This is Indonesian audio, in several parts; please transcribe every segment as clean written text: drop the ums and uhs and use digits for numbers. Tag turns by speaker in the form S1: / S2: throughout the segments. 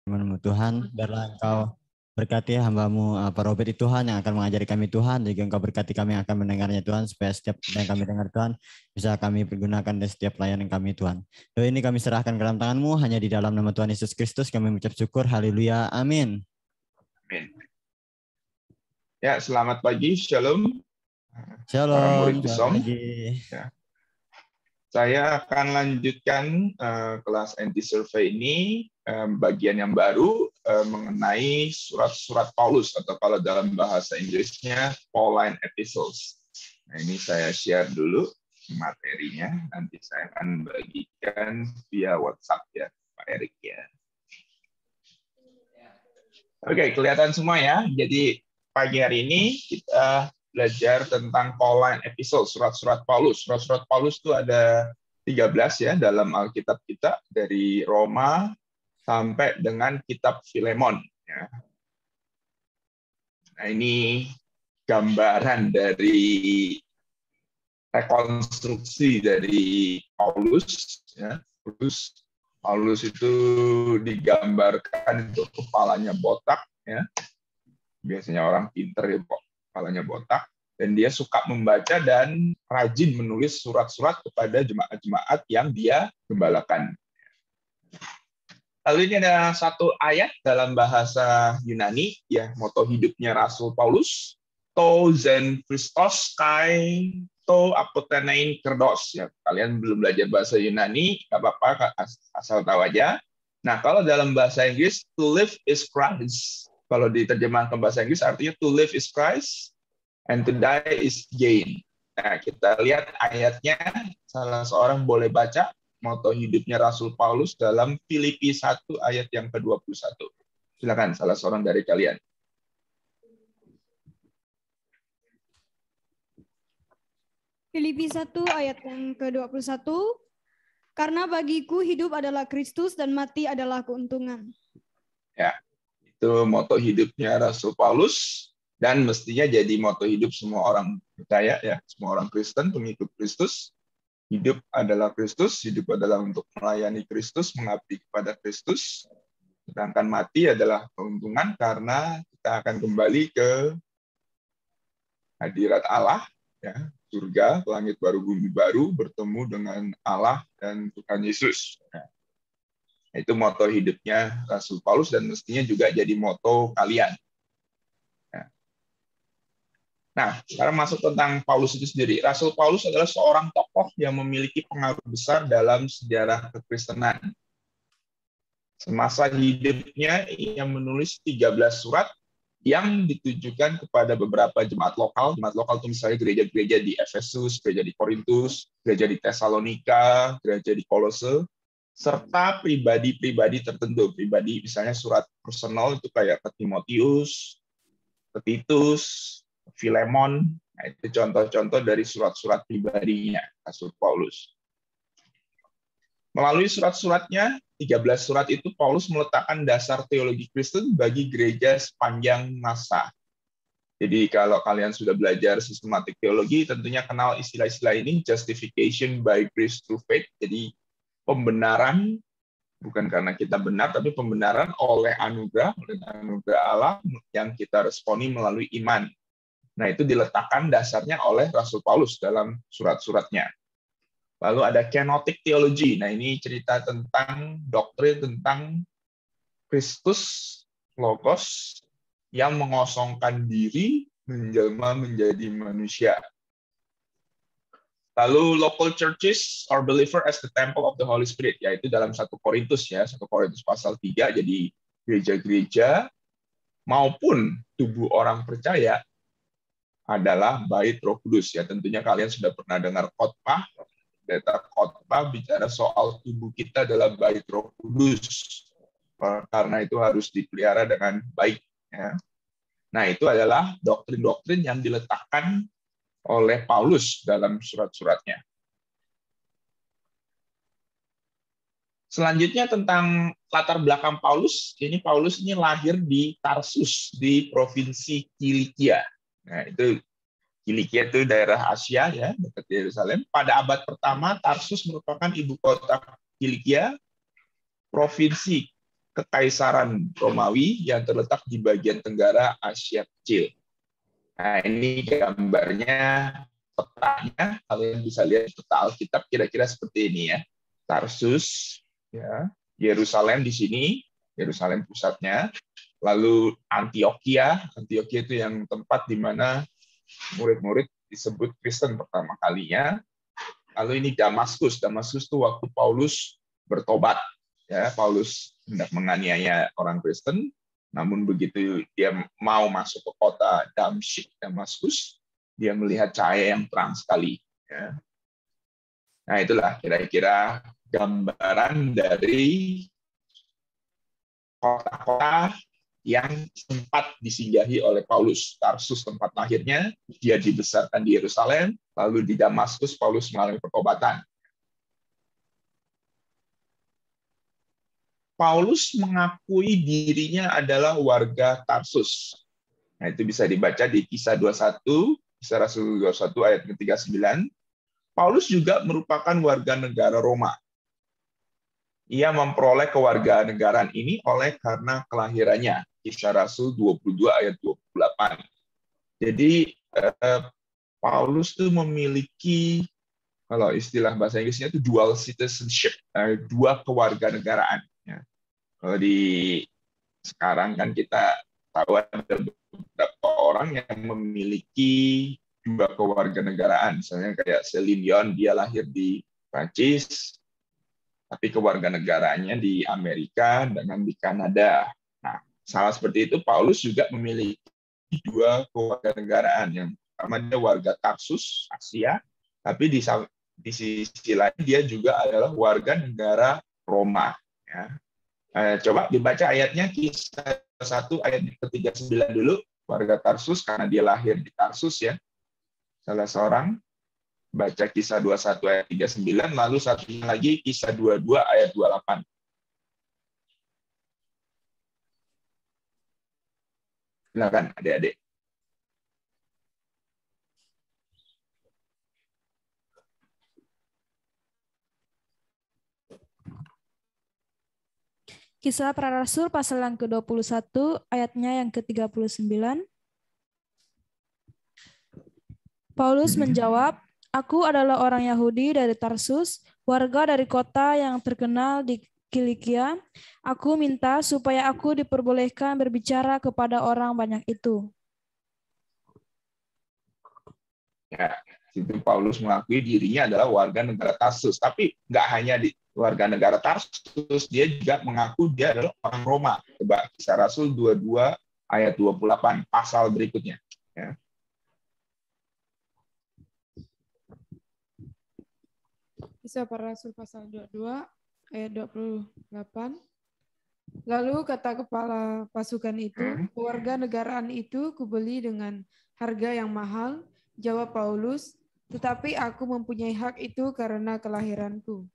S1: firman-Mu Tuhan, biarlah Engkau berkati hamba-Mu Pak Robert Tuhan yang akan mengajari kami Tuhan, juga Engkau berkati kami yang akan mendengarnya Tuhan, supaya setiap yang kami dengar Tuhan bisa kami pergunakan di setiap pelayanan kami Tuhan. Doa ini kami serahkan ke dalam tangan-Mu, hanya di dalam nama Tuhan Yesus Kristus kami mengucap syukur, haleluya, amin.
S2: Amin. Ya, selamat pagi, shalom. Para murid
S1: Shalom, selamat
S2: Bisom.
S1: pagi.
S2: Ya. Saya akan lanjutkan kelas anti-survey ini, bagian yang baru mengenai surat-surat Paulus, atau kalau dalam bahasa Inggrisnya, Pauline Epistles. Nah, ini saya share dulu materinya, nanti saya akan bagikan via WhatsApp ya, Pak Erik ya. Oke, kelihatan semua ya. Jadi pagi hari ini kita belajar tentang Pauline Epistles, surat-surat Paulus. Surat-surat Paulus itu ada 13 ya dalam Alkitab kita, dari Roma sampai dengan kitab Filemon. Ya. Nah, ini gambaran dari rekonstruksi dari Paulus. Ya. Paulus itu digambarkan itu kepalanya botak, ya. Biasanya orang pinter ya, kepalanya botak, dan dia suka membaca dan rajin menulis surat-surat kepada jemaat-jemaat yang dia gembalakan. Lalu ini ada satu ayat dalam bahasa Yunani, ya, moto hidupnya Rasul Paulus, to zen Christos kai to apotenein kerdos. Ya, kalian belum belajar bahasa Yunani, nggak apa-apa, asal tahu aja. Nah, kalau dalam bahasa Inggris, to live is Christ. Kalau diterjemahkan ke bahasa Inggris, artinya to live is Christ, and to die is gain. Nah, kita lihat ayatnya, salah seorang boleh baca moto hidupnya Rasul Paulus dalam Filipi 1 ayat yang ke-21. Silakan, salah seorang dari kalian.
S3: Filipi 1 ayat yang ke-21, karena bagiku hidup adalah Kristus dan mati adalah keuntungan. Ya,
S2: itu moto hidupnya Rasul Paulus, dan mestinya jadi moto hidup semua orang percaya, ya, semua orang Kristen, pengikut Kristus. Hidup adalah Kristus, hidup adalah untuk melayani Kristus, mengabdi kepada Kristus. Sedangkan mati adalah keuntungan karena kita akan kembali ke hadirat Allah, ya, surga, langit baru, bumi baru, bertemu dengan Allah dan Tuhan Yesus. Itu moto hidupnya Rasul Paulus dan mestinya juga jadi moto kalian. Nah, sekarang masuk tentang Paulus itu sendiri. Rasul Paulus adalah seorang tokoh yang memiliki pengaruh besar dalam sejarah kekristenan. Semasa hidupnya, ia menulis 13 surat yang ditujukan kepada beberapa jemaat lokal. Jemaat lokal itu misalnya gereja-gereja di Efesus, gereja di Korintus, gereja di Tesalonika, gereja di Kolose, serta pribadi-pribadi tertentu. Pribadi misalnya surat personal itu kayak ke Timotius, ke Titus, Filemon. Nah, itu contoh-contoh dari surat-surat pribadinya Rasul Paulus. Melalui surat-suratnya, 13 surat itu Paulus meletakkan dasar teologi Kristen bagi gereja sepanjang masa. Jadi kalau kalian sudah belajar sistematik teologi, tentunya kenal istilah-istilah ini, justification by grace through faith. Jadi pembenaran bukan karena kita benar, tapi pembenaran oleh anugerah Allah yang kita responi melalui iman. Nah, itu diletakkan dasarnya oleh Rasul Paulus dalam surat-suratnya. Lalu ada kenotik teologi. Nah, ini cerita tentang doktrin tentang Kristus, Logos, yang mengosongkan diri, menjelma menjadi manusia. Lalu local churches are believer as the temple of the Holy Spirit, yaitu dalam 1 Korintus ya, 1 Korintus pasal 3, jadi gereja-gereja maupun tubuh orang percaya adalah bait Roh Kudus ya. Tentunya kalian sudah pernah dengar khotbah. Data khotbah bicara soal tubuh kita adalah bait Roh Kudus. Karena itu harus dipelihara dengan baik ya. Nah, itu adalah doktrin-doktrin yang diletakkan oleh Paulus dalam surat-suratnya. Selanjutnya tentang latar belakang Paulus. Paulus ini lahir di Tarsus di provinsi Kilikia. Nah, itu Kilikia itu daerah Asia ya, dekat Yerusalem. Pada abad pertama, Tarsus merupakan ibu kota Kilikia, provinsi kekaisaran Romawi yang terletak di bagian tenggara Asia Kecil. Nah, ini gambarnya, petanya. Kalian bisa lihat peta Alkitab kira-kira seperti ini ya. Tarsus, ya, Yerusalem di sini, Yerusalem pusatnya. Lalu Antioquia itu yang tempat di mana murid-murid disebut Kristen pertama kalinya. Lalu ini Damaskus itu waktu Paulus bertobat. Ya, Paulus hendak menganiaya orang Kristen, namun begitu dia mau masuk ke kota Damaskus, dia melihat cahaya yang terang sekali. Ya. Nah, itulah kira-kira gambaran dari kota-kota yang sempat disinggahi oleh Paulus. Tarsus tempat lahirnya, dia dibesarkan di Yerusalem, lalu di Damaskus Paulus mengalami pertobatan. Paulus mengakui dirinya adalah warga Tarsus. Nah, itu bisa dibaca di Kisah 21, Kisah Rasul 21 ayat ke-39. Paulus juga merupakan warga negara Roma. Ia memperoleh kewarganegaraan ini karena kelahirannya. Kisah Rasul 22 ayat 28. Jadi Paulus tuh memiliki, kalau istilah bahasa Inggrisnya itu dual citizenship, dua kewarganegaraan. Kalau di sekarang kan kita tahu ada beberapa orang yang memiliki dua kewarganegaraan. Misalnya kayak Celine Dion, dia lahir di Prancis, tapi kewarganegaraannya di Amerika dengan di Kanada. Nah, salah seperti itu Paulus juga memiliki dua kewarganegaraan. Yang pertama dia warga Tarsus, Asia, tapi di sisi lain dia juga adalah warga negara Roma. Ya. Coba dibaca ayatnya, Kisah 1 ayat ke-39 dulu, warga Tarsus karena dia lahir di Tarsus ya. Salah seorang, baca Kisah 21 ayat 39, lalu satunya lagi Kisah 22 ayat 28. Silakan adik-adik.
S4: Kisah Para Rasul pasal yang ke-21 ayatnya yang ke-39. Paulus menjawab, "Aku adalah orang Yahudi dari Tarsus, warga dari kota yang terkenal di Kilikia. Aku minta supaya aku diperbolehkan berbicara kepada orang banyak itu."
S2: Ya, itu Paulus mengakui dirinya adalah warga negara Tarsus, tapi nggak hanya di warga negara Tarsus, dia juga mengaku dia adalah orang Roma. Coba Kisah Rasul 22 ayat 28, pasal berikutnya. Ya.
S5: Kisah Para Rasul pasal 22 ayat 28. Lalu kata kepala pasukan itu, "Warga negaraan itu kubeli dengan harga yang mahal," jawab Paulus, "tetapi aku mempunyai hak itu karena kelahiranku."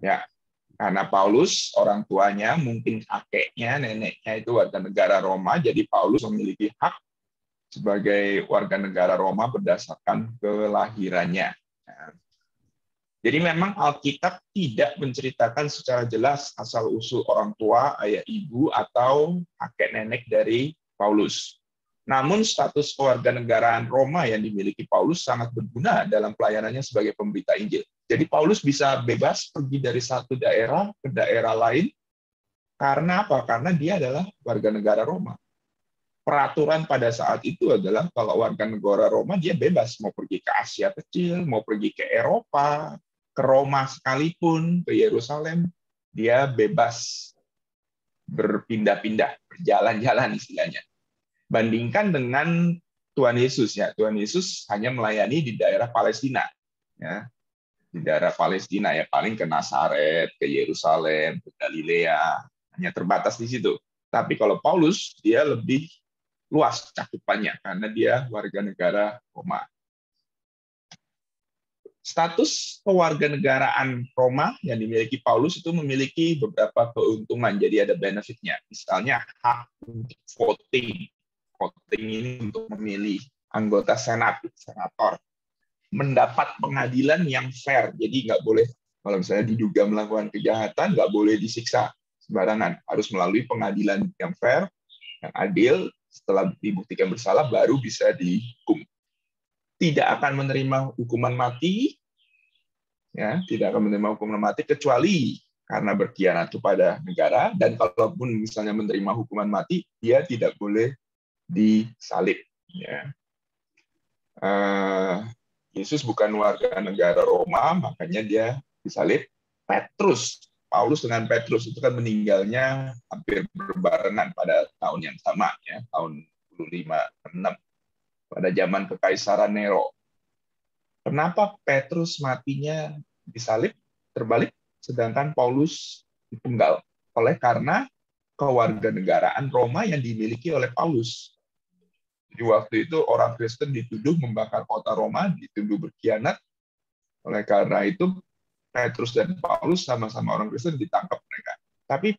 S2: Ya, karena Paulus, orang tuanya, mungkin kakeknya, neneknya itu warga negara Roma, jadi Paulus memiliki hak sebagai warga negara Roma berdasarkan kelahirannya. Jadi memang Alkitab tidak menceritakan secara jelas asal-usul orang tua, ayah ibu, atau kakek nenek dari Paulus. Namun status kewarganegaraan Roma yang dimiliki Paulus sangat berguna dalam pelayanannya sebagai pemberita Injil. Jadi Paulus bisa bebas pergi dari satu daerah ke daerah lain. Karena apa? Karena dia adalah warga negara Roma. Peraturan pada saat itu adalah kalau warga negara Roma dia bebas mau pergi ke Asia Kecil, mau pergi ke Eropa, ke Roma sekalipun, ke Yerusalem, dia bebas berpindah-pindah, berjalan-jalan istilahnya. Bandingkan dengan Tuhan Yesus ya, Tuhan Yesus hanya melayani di daerah Palestina. Ya. Di daerah Palestina ya paling ke Nazaret, ke Yerusalem, ke Galilea, hanya terbatas di situ. Tapi kalau Paulus dia lebih luas cakupannya karena dia warga negara Roma. Status kewarganegaraan Roma yang dimiliki Paulus itu memiliki beberapa keuntungan, jadi ada benefitnya. Misalnya hak untuk voting. Voting ini untuk memilih anggota senat, senator. Mendapat pengadilan yang fair, jadi nggak boleh Kalau misalnya diduga melakukan kejahatan, nggak boleh disiksa sembarangan. Harus melalui pengadilan yang fair, yang adil. Setelah dibuktikan bersalah, baru bisa dihukum. Tidak akan menerima hukuman mati, ya, tidak akan menerima hukuman mati kecuali karena berkhianat kepada negara. Dan kalaupun misalnya menerima hukuman mati, dia tidak boleh disalib. Ya. Yesus bukan warga negara Roma, makanya dia disalib. Paulus dengan Petrus itu kan meninggalnya hampir berbarengan pada tahun yang sama, ya, tahun 65-6 pada zaman Kekaisaran Nero. Kenapa Petrus matinya disalib terbalik, sedangkan Paulus dipenggal? Karena kewarganegaraan Roma yang dimiliki oleh Paulus. Di waktu itu orang Kristen dituduh membakar kota Roma, dituduh berkhianat. Oleh karena itu Petrus dan Paulus sama-sama orang Kristen ditangkap mereka. Tapi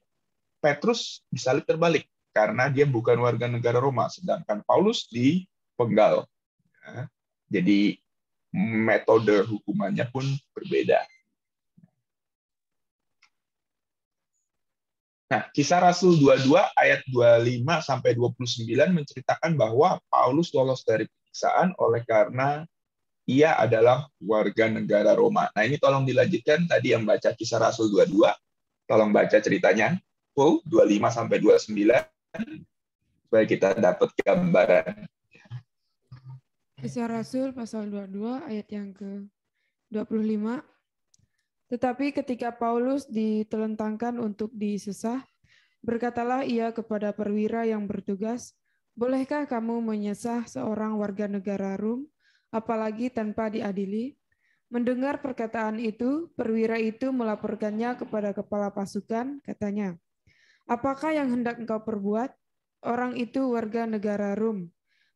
S2: Petrus disalib terbalik karena dia bukan warga negara Roma, sedangkan Paulus dipenggal. Ya. Jadi metode hukumannya pun berbeda. Nah, Kisah Rasul 22 ayat 25 sampai 29 menceritakan bahwa Paulus lolos dari penyiksaan oleh karena ia adalah warga negara Roma. Nah, ini tolong dilanjutkan tadi yang baca Kisah Rasul 22. Tolong baca ceritanya full 25 sampai 29 supaya kita dapat gambaran.
S5: Kisah Rasul pasal 22 ayat yang ke-25. Tetapi ketika Paulus ditelentangkan untuk disesah, berkatalah ia kepada perwira yang bertugas, "Bolehkah kamu menyesah seorang warga negara Rom, apalagi tanpa diadili?" Mendengar perkataan itu, perwira itu melaporkannya kepada kepala pasukan, katanya, "Apakah yang hendak engkau perbuat? Orang itu warga negara Rom."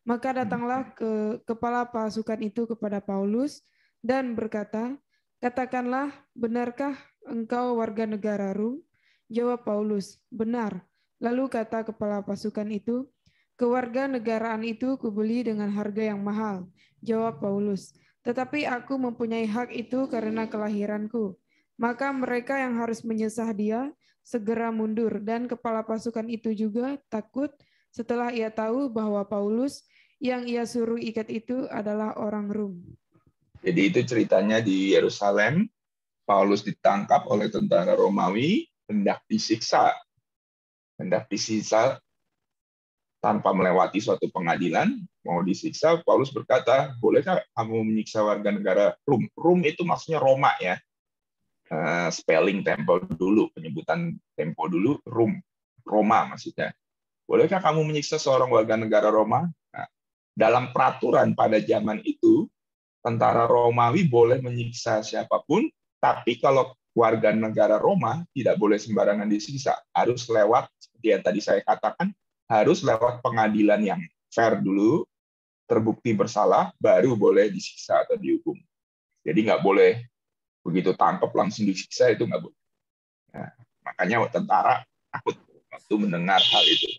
S5: Maka datanglah ke kepala pasukan itu kepada Paulus dan berkata, "Katakanlah, benarkah engkau warga negara Rom?" Jawab Paulus, "Benar." Lalu kata kepala pasukan itu, "Kewarganegaraan itu kubeli dengan harga yang mahal." Jawab Paulus, "Tetapi aku mempunyai hak itu karena kelahiranku." Maka mereka yang harus menyesah dia segera mundur, dan kepala pasukan itu juga takut setelah ia tahu bahwa Paulus yang ia suruh ikat itu adalah orang Rom.
S2: Jadi itu ceritanya di Yerusalem. Paulus ditangkap oleh tentara Romawi, hendak disiksa tanpa melewati suatu pengadilan, mau disiksa. Paulus berkata, "Bolehkah kamu menyiksa warga negara Rom?" Rom itu maksudnya Roma, ya. Spelling tempo dulu, penyebutan tempo dulu, Roma maksudnya. "Bolehkah kamu menyiksa seorang warga negara Roma?" Nah, dalam peraturan pada zaman itu, tentara Romawi boleh menyiksa siapapun, tapi kalau warga negara Roma tidak boleh sembarangan disiksa. Harus lewat, seperti yang tadi saya katakan, harus lewat pengadilan yang fair dulu, terbukti bersalah, baru boleh disiksa atau dihukum. Jadi nggak boleh begitu tangkap langsung disiksa, itu nggak boleh. Nah, makanya tentara takut waktu mendengar hal itu.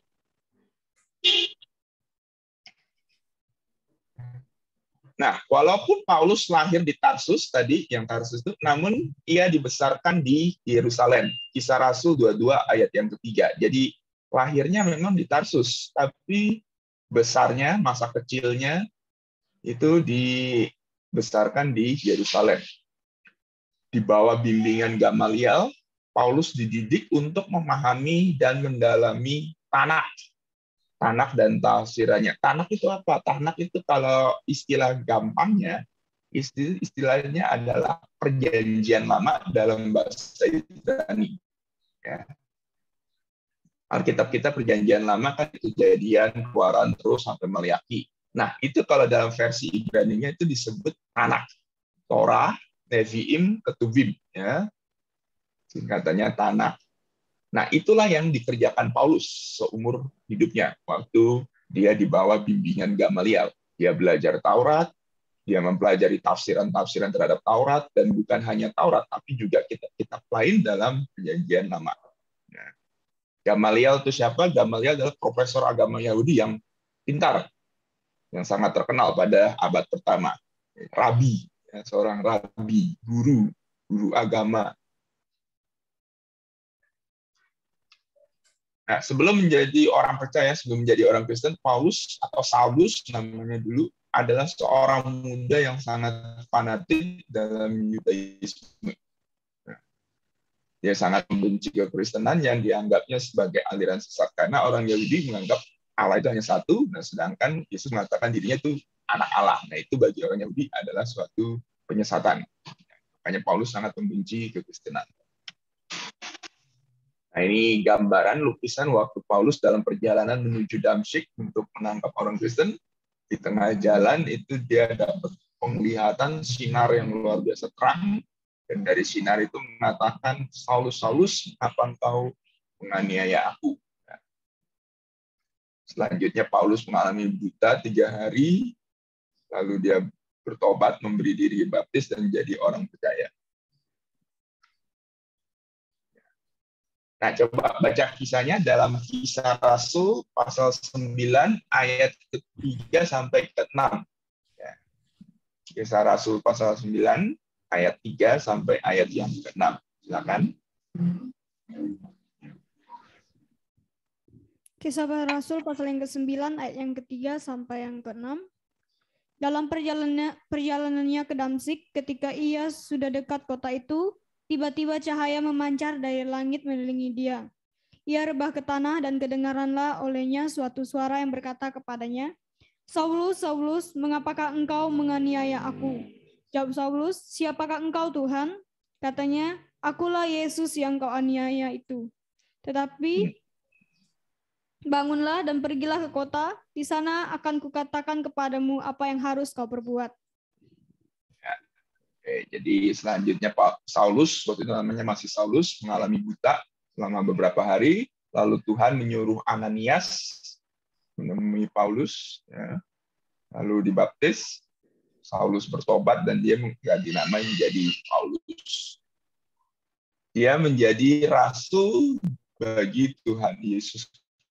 S2: Nah, walaupun Paulus lahir di Tarsus tadi, yang Tarsus itu, namun ia dibesarkan di Yerusalem. Kisah Rasul 22 ayat yang ketiga. Jadi lahirnya memang di Tarsus, tapi besarnya, masa kecilnya itu dibesarkan di Yerusalem. Di bawah bimbingan Gamaliel, Paulus dididik untuk memahami dan mendalami Tanakh dan tafsirannya. Tanakh itu apa? Tanakh itu kalau istilah gampangnya, istilahnya adalah perjanjian lama dalam bahasa Ibrani. Ya. Alkitab kita perjanjian lama kan Kejadian, Keluaran terus sampai Maleakhi. Nah, itu kalau dalam versi Ibraninya itu disebut Tanakh. Torah, Nevi'im, Ketuvim, ya. Singkatannya Tanakh. Nah, itulah yang dikerjakan Paulus seumur hidupnya waktu dia di bawah bimbingan Gamaliel. Dia belajar Taurat, dia mempelajari tafsiran-tafsiran terhadap Taurat, dan bukan hanya Taurat, tapi juga kitab-kitab lain dalam Perjanjian Lama. Nah, Gamaliel itu siapa? Gamaliel adalah profesor agama Yahudi yang pintar, yang sangat terkenal pada abad pertama. Rabi, seorang rabi, guru guru agama. Nah, sebelum menjadi orang percaya, sebelum menjadi orang Kristen, Paulus atau Saulus namanya dulu adalah seorang muda yang sangat fanatik dalam Yudaisme. Dia sangat membenci kekristenan yang dianggapnya sebagai aliran sesat karena orang Yahudi menganggap Allah itu hanya satu, nah sedangkan Yesus mengatakan dirinya itu anak Allah. Nah, itu bagi orang Yahudi adalah suatu penyesatan. Makanya Paulus sangat membenci kekristenan. Nah, ini gambaran lukisan waktu Paulus dalam perjalanan menuju Damsyik untuk menangkap orang Kristen. Di tengah jalan itu dia dapat penglihatan sinar yang luar biasa terang. Dan dari sinar itu mengatakan, Saulus, Saulus, apa engkau menganiaya aku? Nah, selanjutnya Paulus mengalami buta 3 hari, lalu dia bertobat, memberi diri baptis, dan menjadi orang percaya. Nah, coba baca kisahnya dalam Kisah Rasul pasal 9 ayat ke-3 sampai ke-6. Ya. Kisah Rasul pasal 9 ayat 3 sampai ayat yang ke-6. Silakan.
S3: Kisah Rasul pasal yang ke-9 ayat yang ke-3 sampai yang ke-6. Dalam perjalanannya ke Damsyik, ketika ia sudah dekat kota itu, tiba-tiba cahaya memancar dari langit mengelilingi dia. Ia rebah ke tanah dan kedengaranlah olehnya suatu suara yang berkata kepadanya, Saulus, Saulus, mengapakah engkau menganiaya aku? Jawab Saulus, siapakah engkau Tuhan? Katanya, akulah Yesus yang kau aniaya itu. Tetapi bangunlah dan pergilah ke kota, di sana akan kukatakan kepadamu apa yang harus kau perbuat.
S2: Oke, jadi selanjutnya Pak Saulus, waktu itu namanya masih Saulus, mengalami buta selama beberapa hari. Lalu Tuhan menyuruh Ananias menemui Paulus, ya. Lalu dibaptis. Saulus bertobat dan dia mengganti nama menjadi Paulus. Dia menjadi rasul bagi Tuhan Yesus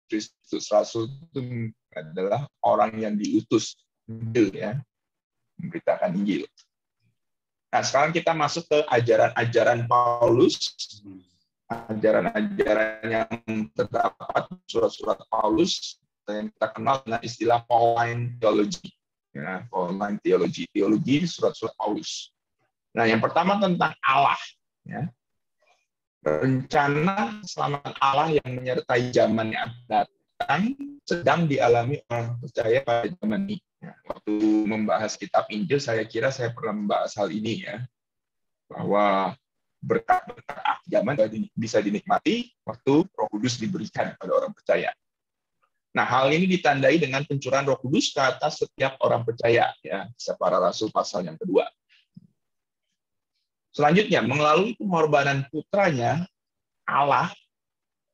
S2: Kristus. Rasul itu adalah orang yang diutus, ya, memberitakan Injil. Nah, sekarang kita masuk ke ajaran-ajaran Paulus, ajaran-ajaran yang terdapat surat-surat Paulus yang kita kenal dengan istilah Pauline theology. Ya, Pauline theology, teologi surat-surat Paulus. Nah, yang pertama tentang Allah. Ya. Rencana keselamatan Allah yang menyertai zaman yang datang sedang dialami orang percaya pada zaman ini. Waktu membahas kitab Injil, saya kira saya pernah membahas hal ini, ya, bahwa berkat-berkat akhir zaman bisa dinikmati waktu Roh Kudus diberikan pada orang percaya. Nah, hal ini ditandai dengan pencurahan Roh Kudus ke atas setiap orang percaya, ya, Kisah Para Rasul pasal yang kedua. Selanjutnya, melalui pengorbanan putranya, Allah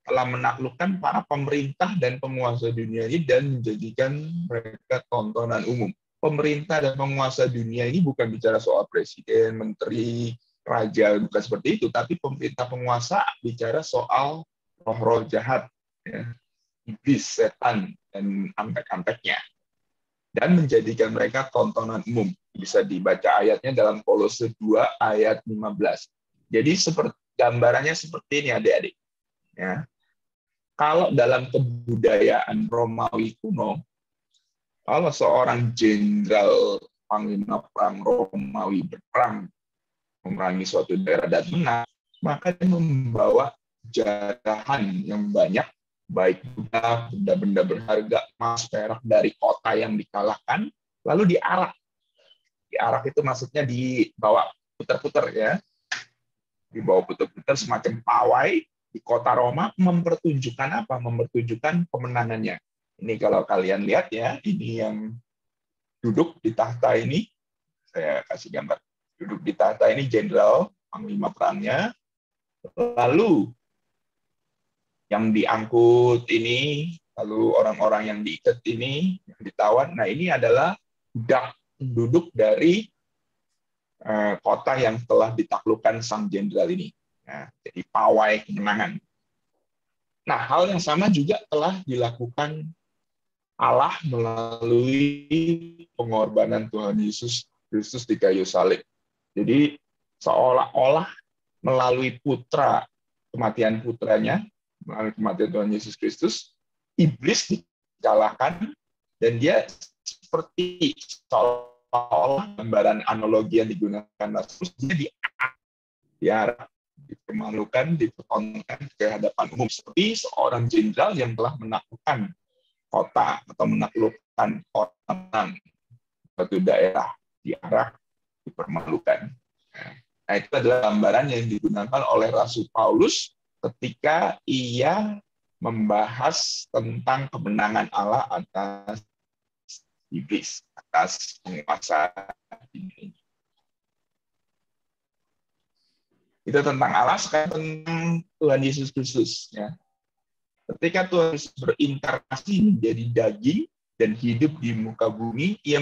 S2: telah menaklukkan para pemerintah dan penguasa dunia ini dan menjadikan mereka tontonan umum. Pemerintah dan penguasa dunia ini bukan bicara soal presiden, menteri, raja, bukan seperti itu, tapi pemerintah penguasa bicara soal roh-roh jahat, ya, iblis, setan, dan antek-anteknya, dan menjadikan mereka tontonan umum. Bisa dibaca ayatnya dalam Kolose 2 ayat 15. Jadi gambarannya seperti ini, adik-adik. Ya. Kalau dalam kebudayaan Romawi kuno, kalau seorang jenderal panglima perang Romawi berperang memerangi suatu daerah dan menang, maka dia membawa jarahan yang banyak, baik benda-benda berharga, emas, perak dari kota yang dikalahkan, lalu diarak. Diarak itu maksudnya dibawa putar-putar, ya, dibawa putar-putar semacam pawai di kota Roma, mempertunjukkan apa? Mempertunjukkan kemenangannya. Ini kalau kalian lihat, ya, ini yang duduk di tahta ini, saya kasih gambar. Duduk di tahta ini jenderal panglima perangnya. Lalu yang diangkut ini, lalu orang-orang yang diikat ini, yang ditawan. Nah, ini adalah budak penduduk dari kota yang telah ditaklukkan sang jenderal ini. Nah, jadi pawai kemenangan. Nah, hal yang sama juga telah dilakukan Allah melalui pengorbanan Tuhan Yesus Kristus di kayu salib. Jadi seolah-olah melalui kematian putranya, melalui kematian Tuhan Yesus Kristus, iblis dikalahkan, dan dia seperti seolah-olah gambaran analogi yang digunakan Rasul, dia diarah, dipermalukan, dipertontonkan ke hadapan umum, seperti seorang jenderal yang telah menaklukkan kota atau menaklukkan orang suatu daerah, diarah, dipermalukan. Nah, itu adalah gambaran yang digunakan oleh Rasul Paulus ketika ia membahas tentang kemenangan Allah atas iblis, atas penguasa dunia. Itu tentang Allah, sekarang tentang Tuhan Yesus Kristus. Ya. Ketika Tuhan Yesus berinkarnasi menjadi daging dan hidup di muka bumi, ia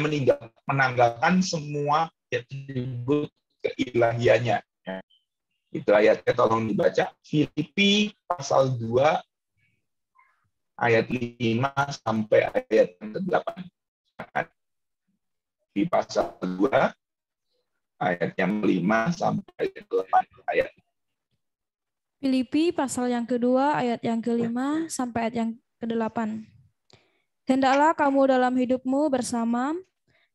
S2: menanggalkan semua atribut keilahiannya. Ya. Itu ayatnya, tolong dibaca. Filipi pasal 2, ayat 5 sampai ayat 8. Di pasal 2, ayat yang 5 sampai 8 ayat.
S4: Filipi pasal yang kedua, ayat yang ke-5 sampai ayat yang ke-8. Hendaklah kamu dalam hidupmu bersama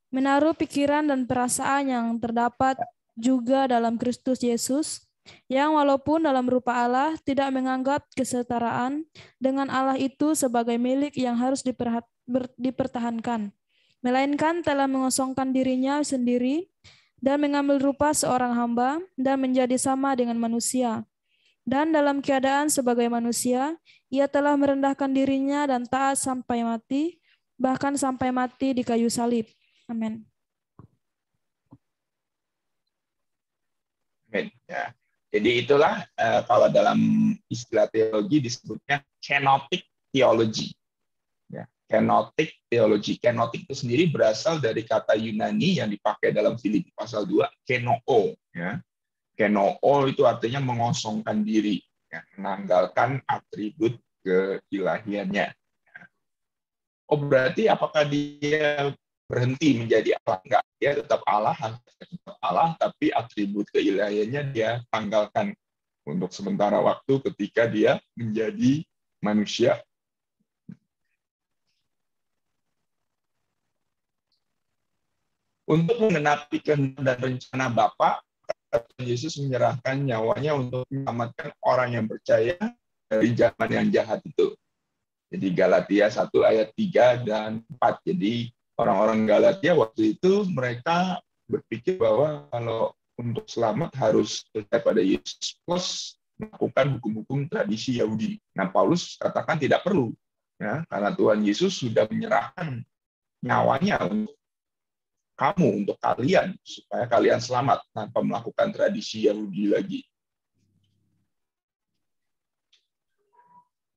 S4: menaruh pikiran dan perasaan yang terdapat juga dalam Kristus Yesus, yang walaupun dalam rupa Allah tidak menganggap kesetaraan dengan Allah itu sebagai milik yang harus dipertahankan, melainkan telah mengosongkan dirinya sendiri dan mengambil rupa seorang hamba dan menjadi sama dengan manusia. Dan dalam keadaan sebagai manusia, ia telah merendahkan dirinya dan taat sampai mati, bahkan sampai mati di kayu salib. Amin.
S2: Amin. Ya. Jadi itulah kalau dalam istilah teologi disebutnya kenotic theology. Ya. Kenotic theology. Kenotic itu sendiri berasal dari kata Yunani yang dipakai dalam Filipi pasal 2, kenoo. Ya. Kenoo itu artinya mengosongkan diri, ya, menanggalkan atribut keilahiannya. Oh, berarti apakah dia berhenti menjadi Allah? Enggak, dia tetap Allah, tapi atribut keilahiannya dia tanggalkan untuk sementara waktu ketika dia menjadi manusia. Untuk menggenapi kehendak dan rencana Bapa, Yesus menyerahkan nyawanya untuk menyelamatkan orang yang percaya dari zaman yang jahat itu. Jadi Galatia 1 ayat 3 dan 4. Jadi orang-orang Galatia waktu itu mereka berpikir bahwa kalau untuk selamat harus percaya pada Yesus plus melakukan hukum-hukum tradisi Yahudi. Nah, Paulus katakan tidak perlu, ya, karena Tuhan Yesus sudah menyerahkan nyawanya untuk kamu, untuk kalian, supaya kalian selamat tanpa melakukan tradisi Yahudi lagi.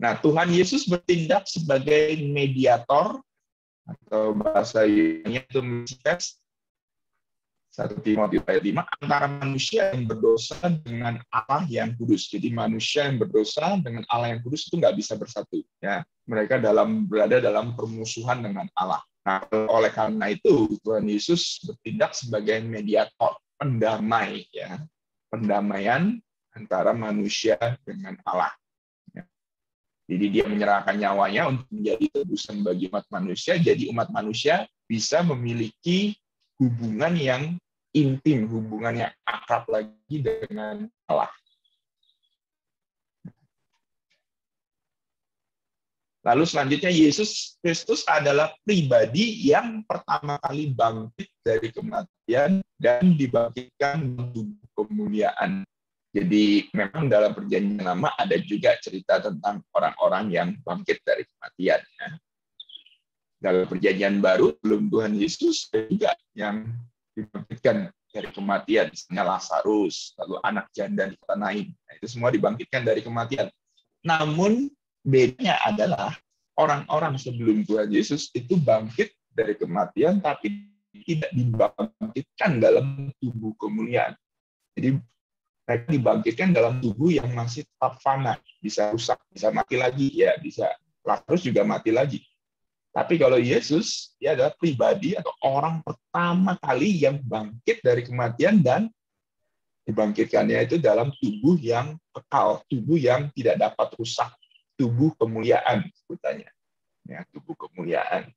S2: Nah, Tuhan Yesus bertindak sebagai mediator, atau bahasa Yunani itu Mesias, 1 Timotius ayat 5, antara manusia yang berdosa dengan Allah yang kudus. Jadi manusia yang berdosa dengan Allah yang kudus itu nggak bisa bersatu. Ya, mereka berada dalam permusuhan dengan Allah. Nah, oleh karena itu Tuhan Yesus bertindak sebagai mediator, pendamai, ya, pendamaian antara manusia dengan Allah. Ya. Jadi dia menyerahkan nyawanya untuk menjadi tebusan bagi umat manusia. Jadi umat manusia bisa memiliki hubungan yang intim, hubungan yang akrab lagi dengan Allah. Lalu selanjutnya Yesus Kristus adalah pribadi yang pertama kali bangkit dari kematian dan dibangkitkan untuk kemuliaan. Jadi memang dalam Perjanjian Lama ada juga cerita tentang orang-orang yang bangkit dari kematian. Dalam Perjanjian Baru belum Tuhan Yesus ada juga yang dibangkitkan dari kematian, misalnya Lazarus, lalu anak janda di kota Nain. Nah, itu semua dibangkitkan dari kematian. Namun bedanya adalah orang-orang sebelum Tuhan Yesus itu bangkit dari kematian, tapi tidak dibangkitkan dalam tubuh kemuliaan. Jadi mereka dibangkitkan dalam tubuh yang masih tetap fana, bisa rusak, bisa mati lagi, ya bisa. Lazarus juga mati lagi. Tapi kalau Yesus, dia adalah pribadi atau orang pertama kali yang bangkit dari kematian dan Dibangkitkannya itu dalam tubuh yang kekal, tubuh yang tidak dapat rusak, tubuh kemuliaan sebutannya. Ya, tubuh kemuliaan.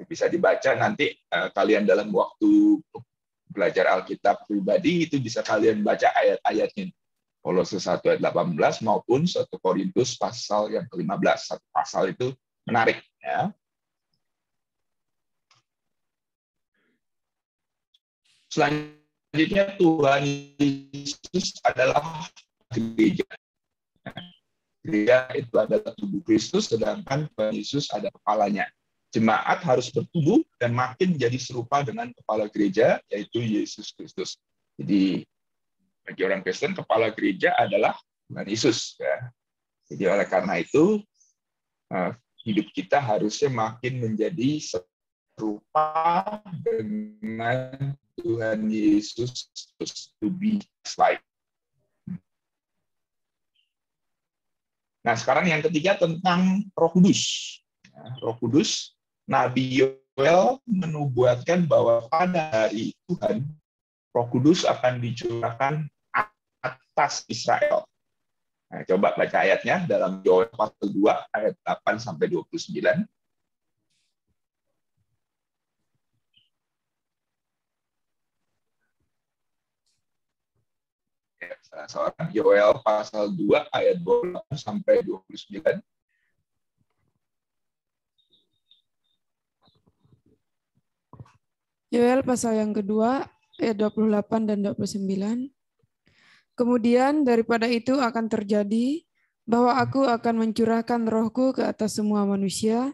S2: Bisa dibaca nanti kalian dalam waktu belajar Alkitab pribadi itu bisa kalian baca ayat-ayatnya. Kolose 1 ayat 18 maupun 1 Korintus pasal yang ke-15. Satu pasal itu menarik ya. Selanjutnya Tuhan Yesus adalah gereja. Gereja itu adalah tubuh Kristus, sedangkan Tuhan Yesus ada kepalanya. Jemaat harus bertumbuh dan makin menjadi serupa dengan kepala gereja, yaitu Yesus Kristus. Jadi bagi orang Kristen, kepala gereja adalah Tuhan Yesus. Ya. Jadi oleh karena itu, hidup kita harusnya makin menjadi serupa dengan Tuhan Yesus, to be like. Nah, sekarang yang ketiga tentang Roh Kudus. Roh Kudus, Nabi Yoel menubuatkan bahwa pada hari Tuhan, Roh Kudus akan dicurahkan atas Israel. Nah, coba baca ayatnya dalam Yoel pasal 2 ayat 8 sampai 29. Seorang Yoel pasal 2 ayat 28 sampai 29.
S5: Yoel pasal yang kedua ayat 28 dan 29. Kemudian daripada itu akan terjadi bahwa aku akan mencurahkan rohku ke atas semua manusia,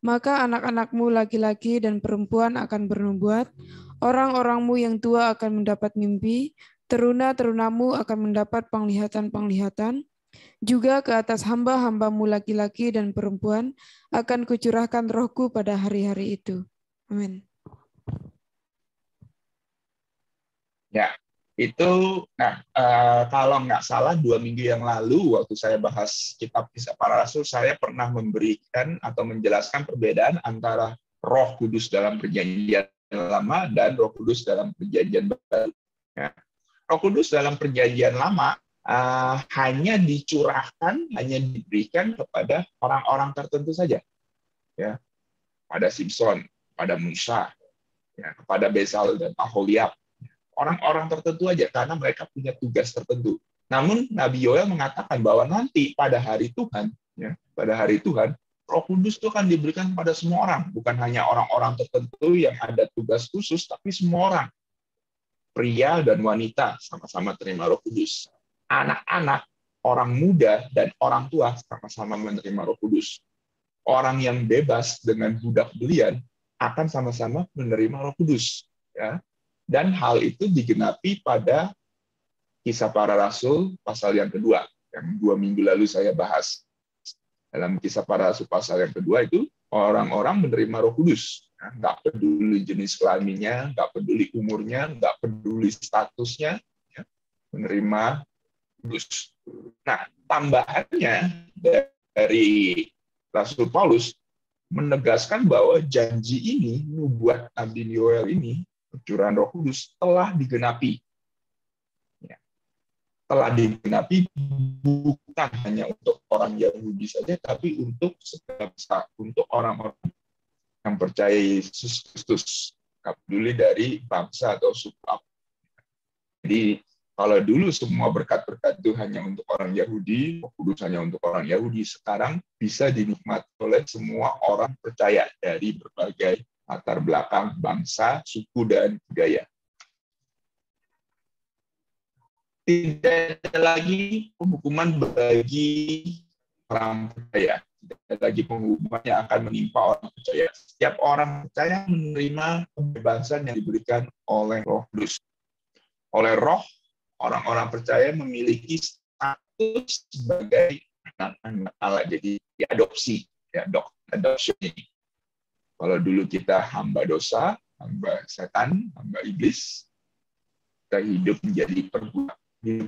S5: maka anak-anakmu laki-laki dan perempuan akan bernubuat, orang-orangmu yang tua akan mendapat mimpi, teruna-terunamu akan mendapat penglihatan-penglihatan, juga ke atas hamba-hambamu laki-laki dan perempuan akan kucurahkan rohku pada hari-hari itu. Amin.
S2: Ya, itu, kalau nggak salah 2 minggu yang lalu waktu saya bahas kitab Kisah Para Rasul, saya pernah memberikan atau menjelaskan perbedaan antara Roh Kudus dalam Perjanjian Lama dan Roh Kudus dalam Perjanjian Baru. Ya. Roh Kudus dalam Perjanjian Lama hanya dicurahkan, hanya diberikan kepada orang-orang tertentu saja, ya, pada Simpson, pada Musa, ya, kepada Bezalel dan Aholiab. Orang-orang tertentu aja, karena mereka punya tugas tertentu. Namun Nabi Yoel mengatakan bahwa nanti pada hari Tuhan, ya, pada hari Tuhan, Roh Kudus itu akan diberikan pada semua orang, bukan hanya orang-orang tertentu yang ada tugas khusus, tapi semua orang, pria dan wanita sama-sama terima Roh Kudus. Anak-anak, orang muda dan orang tua sama-sama menerima Roh Kudus. Orang yang bebas dengan budak belian akan sama-sama menerima Roh Kudus, ya. Dan hal itu digenapi pada Kisah Para Rasul pasal yang kedua, yang 2 minggu lalu saya bahas. Dalam Kisah Para Rasul pasal yang kedua itu, orang-orang menerima Roh Kudus. Nggak peduli jenis kelaminnya, nggak peduli umurnya, nggak peduli statusnya, ya, menerima Kudus. Nah, tambahannya dari Rasul Paulus menegaskan bahwa janji ini, nubuat Nabi Yoel ini, pencurahan Roh Kudus telah digenapi. Ya. Telah digenapi bukan hanya untuk orang Yahudi saja, tapi untuk segala bangsa, untuk orang-orang yang percaya Yesus Kristus, nggak peduli dari bangsa atau suku apa. Jadi kalau dulu semua berkat-berkat itu hanya untuk orang Yahudi, Roh Kudus hanya untuk orang Yahudi, sekarang bisa dinikmati oleh semua orang percaya dari berbagai latar belakang, bangsa, suku, dan budaya. Tidak ada lagi penghukuman bagi orang percaya. Tidak ada lagi penghukuman yang akan menimpa orang percaya. Setiap orang percaya menerima kebebasan yang diberikan oleh Roh Kudus. Oleh Roh, orang-orang percaya memiliki status sebagai anak-anak Allah. Jadi diadopsi, ya, adoption ini. Kalau dulu kita hamba dosa, hamba setan, hamba iblis, kita hidup menjadi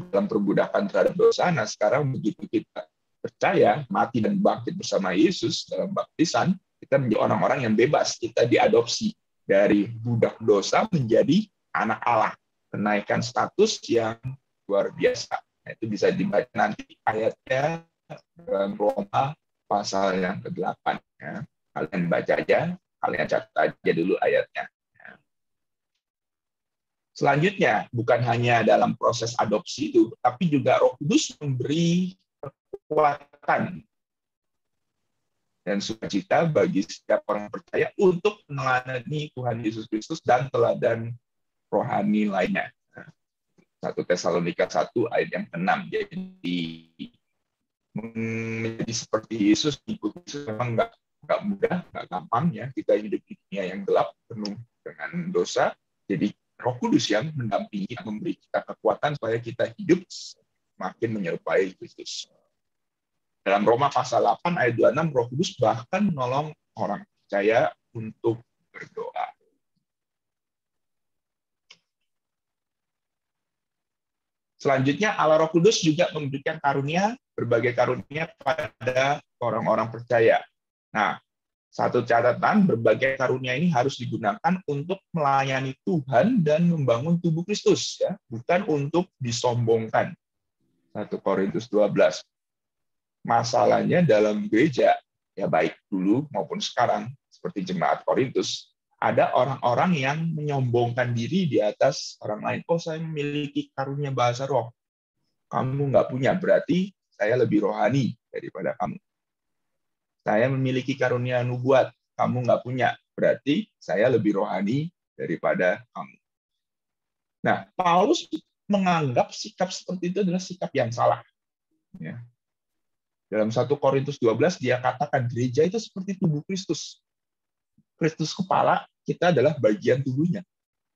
S2: dalam perbudakan terhadap dosa. Nah, sekarang begitu kita percaya, mati dan bangkit bersama Yesus dalam baptisan, kita menjadi orang-orang yang bebas. Kita diadopsi dari budak dosa menjadi anak Allah. kenaikan status yang luar biasa. Nah, itu bisa dibaca nanti ayatnya dalam Roma pasal yang ke-8. Ya. Kalian baca aja, kalian catat aja dulu ayatnya. Ya. Selanjutnya, bukan hanya dalam proses adopsi itu, tapi juga Roh Kudus memberi kekuatan dan sukacita bagi setiap orang percaya untuk meneladani Tuhan Yesus Kristus dan teladan rohani lainnya. 1 Tesalonika 1 ayat yang ke-6. Jadi menjadi seperti Yesus, ikut Yesus memang nggak mudah, nggak gampang ya. Kita hidup di dunia yang gelap, penuh dengan dosa. Jadi Roh Kudus yang mendampingi, memberi kita kekuatan supaya kita hidup makin menyerupai Kristus. Dalam Roma pasal 8 ayat 26, Roh Kudus bahkan menolong orang percaya untuk berdoa. Selanjutnya, Allah Roh Kudus juga memberikan karunia, berbagai karunia pada orang-orang percaya. Nah, satu catatan, berbagai karunia ini harus digunakan untuk melayani Tuhan dan membangun tubuh Kristus, ya, bukan untuk disombongkan. 1 Korintus 12. Masalahnya dalam gereja, ya baik dulu maupun sekarang, seperti jemaat Korintus, ada orang-orang yang menyombongkan diri di atas orang lain. Oh, saya memiliki karunia bahasa roh. Kamu nggak punya, berarti saya lebih rohani daripada kamu. Saya memiliki karunia nubuat. Kamu nggak punya, berarti saya lebih rohani daripada kamu. Nah, Paulus menganggap sikap seperti itu adalah sikap yang salah. Ya. Dalam 1 Korintus 12, dia katakan gereja itu seperti tubuh Kristus. Kristus kepala, kita adalah bagian tubuhnya.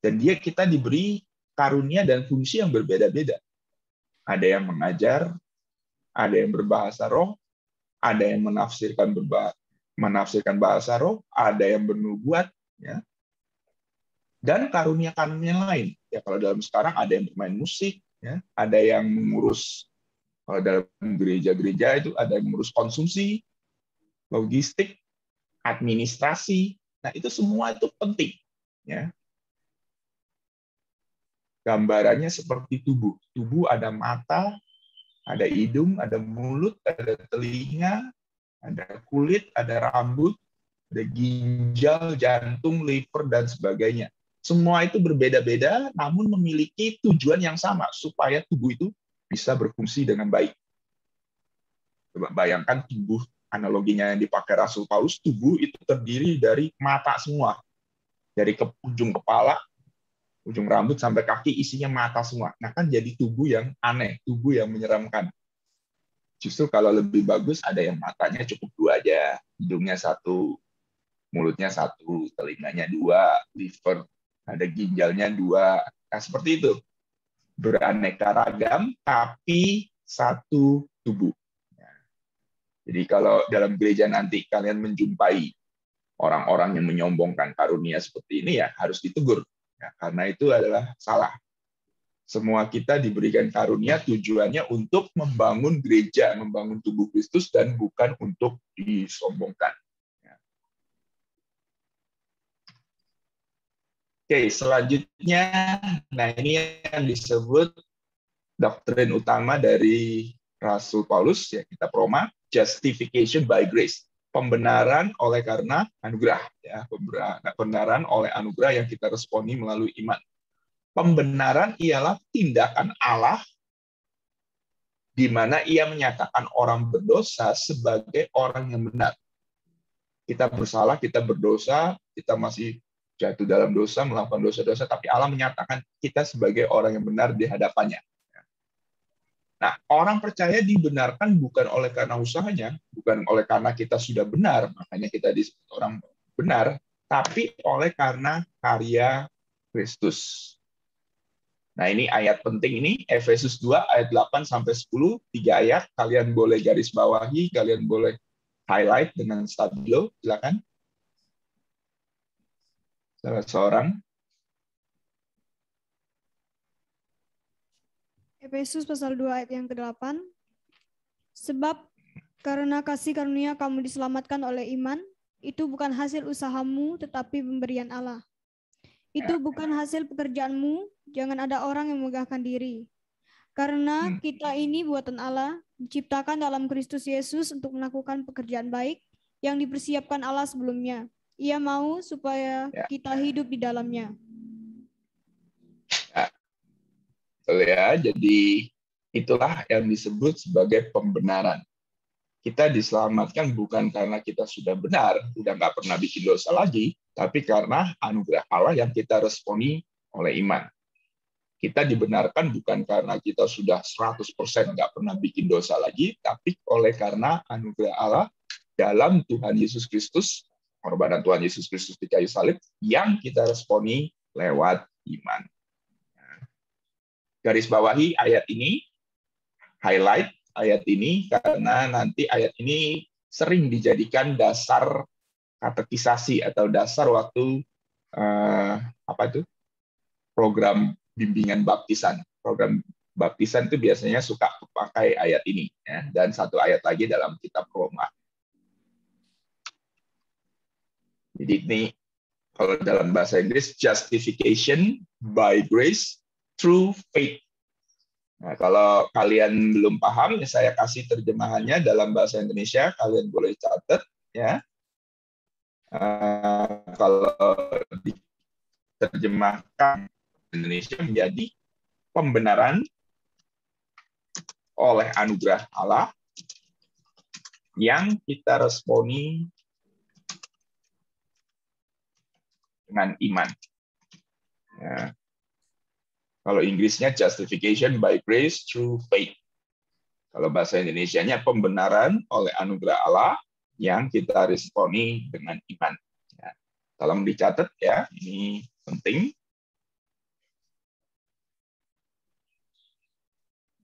S2: Dan kita diberi karunia dan fungsi yang berbeda-beda. Ada yang mengajar, ada yang berbahasa roh, ada yang menafsirkan bahasa roh, ada yang bernubuat, ya. Dan karunia-karunia lain. Ya, kalau dalam sekarang ada yang bermain musik, ya, ada yang mengurus. Kalau dalam gereja-gereja itu ada yang mengurus konsumsi, logistik, administrasi. Nah, itu semua itu penting. Ya. Gambarannya seperti tubuh. Tubuh ada mata, ada hidung, ada mulut, ada telinga, ada kulit, ada rambut, ada ginjal, jantung, liver, dan sebagainya. Semua itu berbeda-beda, namun memiliki tujuan yang sama, supaya tubuh itu bisa berfungsi dengan baik. Coba bayangkan tubuh, analoginya yang dipakai Rasul Paulus, tubuh itu terdiri dari mata semua. Dari ujung kepala, ujung rambut sampai kaki isinya mata semua. Nah, kan jadi tubuh yang aneh, tubuh yang menyeramkan. Justru kalau lebih bagus ada yang matanya cukup 2 aja, hidungnya 1, mulutnya 1, telinganya 2, liver, ada ginjalnya 2. Nah, seperti itu. Beraneka ragam, tapi satu tubuh. Jadi kalau dalam gereja nanti kalian menjumpai orang-orang yang menyombongkan karunia seperti ini, ya harus ditegur. Ya, karena itu adalah salah. Semua kita diberikan karunia tujuannya untuk membangun gereja, membangun tubuh Kristus, dan bukan untuk disombongkan. Oke, selanjutnya, nah ini yang disebut doktrin utama dari Rasul Paulus, ya kitab Roma, justification by grace, pembenaran oleh karena anugerah, ya pembenaran oleh anugerah yang kita responi melalui iman. Pembenaran ialah tindakan Allah di mana Ia menyatakan orang berdosa sebagai orang yang benar. Kita bersalah, kita berdosa, kita masih jatuh dalam dosa, melakukan dosa-dosa, tapi Allah menyatakan kita sebagai orang yang benar di hadapannya. Nah, orang percaya dibenarkan bukan oleh karena usahanya, bukan oleh karena kita sudah benar, makanya kita disebut orang benar, tapi oleh karena karya Kristus. Nah, ini ayat penting ini, Efesus 2 ayat 8 sampai 10, 3 ayat, kalian boleh garis bawahi, kalian boleh highlight dengan stabilo, silakan. Salah seorang.
S3: Efesus pasal 2 ayat yang ke-8. Sebab karena kasih karunia kamu diselamatkan oleh iman, itu bukan hasil usahamu tetapi pemberian Allah. Itu bukan hasil pekerjaanmu, jangan ada orang yang memegahkan diri. Karena kita ini buatan Allah, diciptakan dalam Kristus Yesus untuk melakukan pekerjaan baik yang dipersiapkan Allah sebelumnya. Ia mau supaya kita hidup di dalamnya.
S2: Betul ya, jadi itulah yang disebut sebagai pembenaran. Kita diselamatkan bukan karena kita sudah benar, sudah nggak pernah bikin dosa lagi, tapi karena anugerah Allah yang kita responi oleh iman. Kita dibenarkan bukan karena kita sudah 100% nggak pernah bikin dosa lagi, tapi oleh karena anugerah Allah dalam Tuhan Yesus Kristus, pengorbanan Tuhan Yesus Kristus di kayu salib, yang kita responi lewat iman. Garis bawahi ayat ini, highlight ayat ini, karena nanti ayat ini sering dijadikan dasar katekisasi atau dasar waktu program bimbingan baptisan. Program baptisan itu biasanya suka pakai ayat ini, ya, dan satu ayat lagi dalam kitab Roma. Jadi ini kalau dalam bahasa Inggris, justification by grace through faith. Nah, kalau kalian belum paham, ya saya kasih terjemahannya dalam bahasa Indonesia. Kalian boleh catat, ya. Kalau diterjemahkan Indonesia menjadi pembenaran oleh anugerah Allah yang kita responi dengan iman. Ya. Kalau Inggrisnya justification by grace through faith. Kalau bahasa Indonesianya pembenaran oleh anugerah Allah yang kita responi dengan iman. Ya. Tolong dicatat ya, ini penting.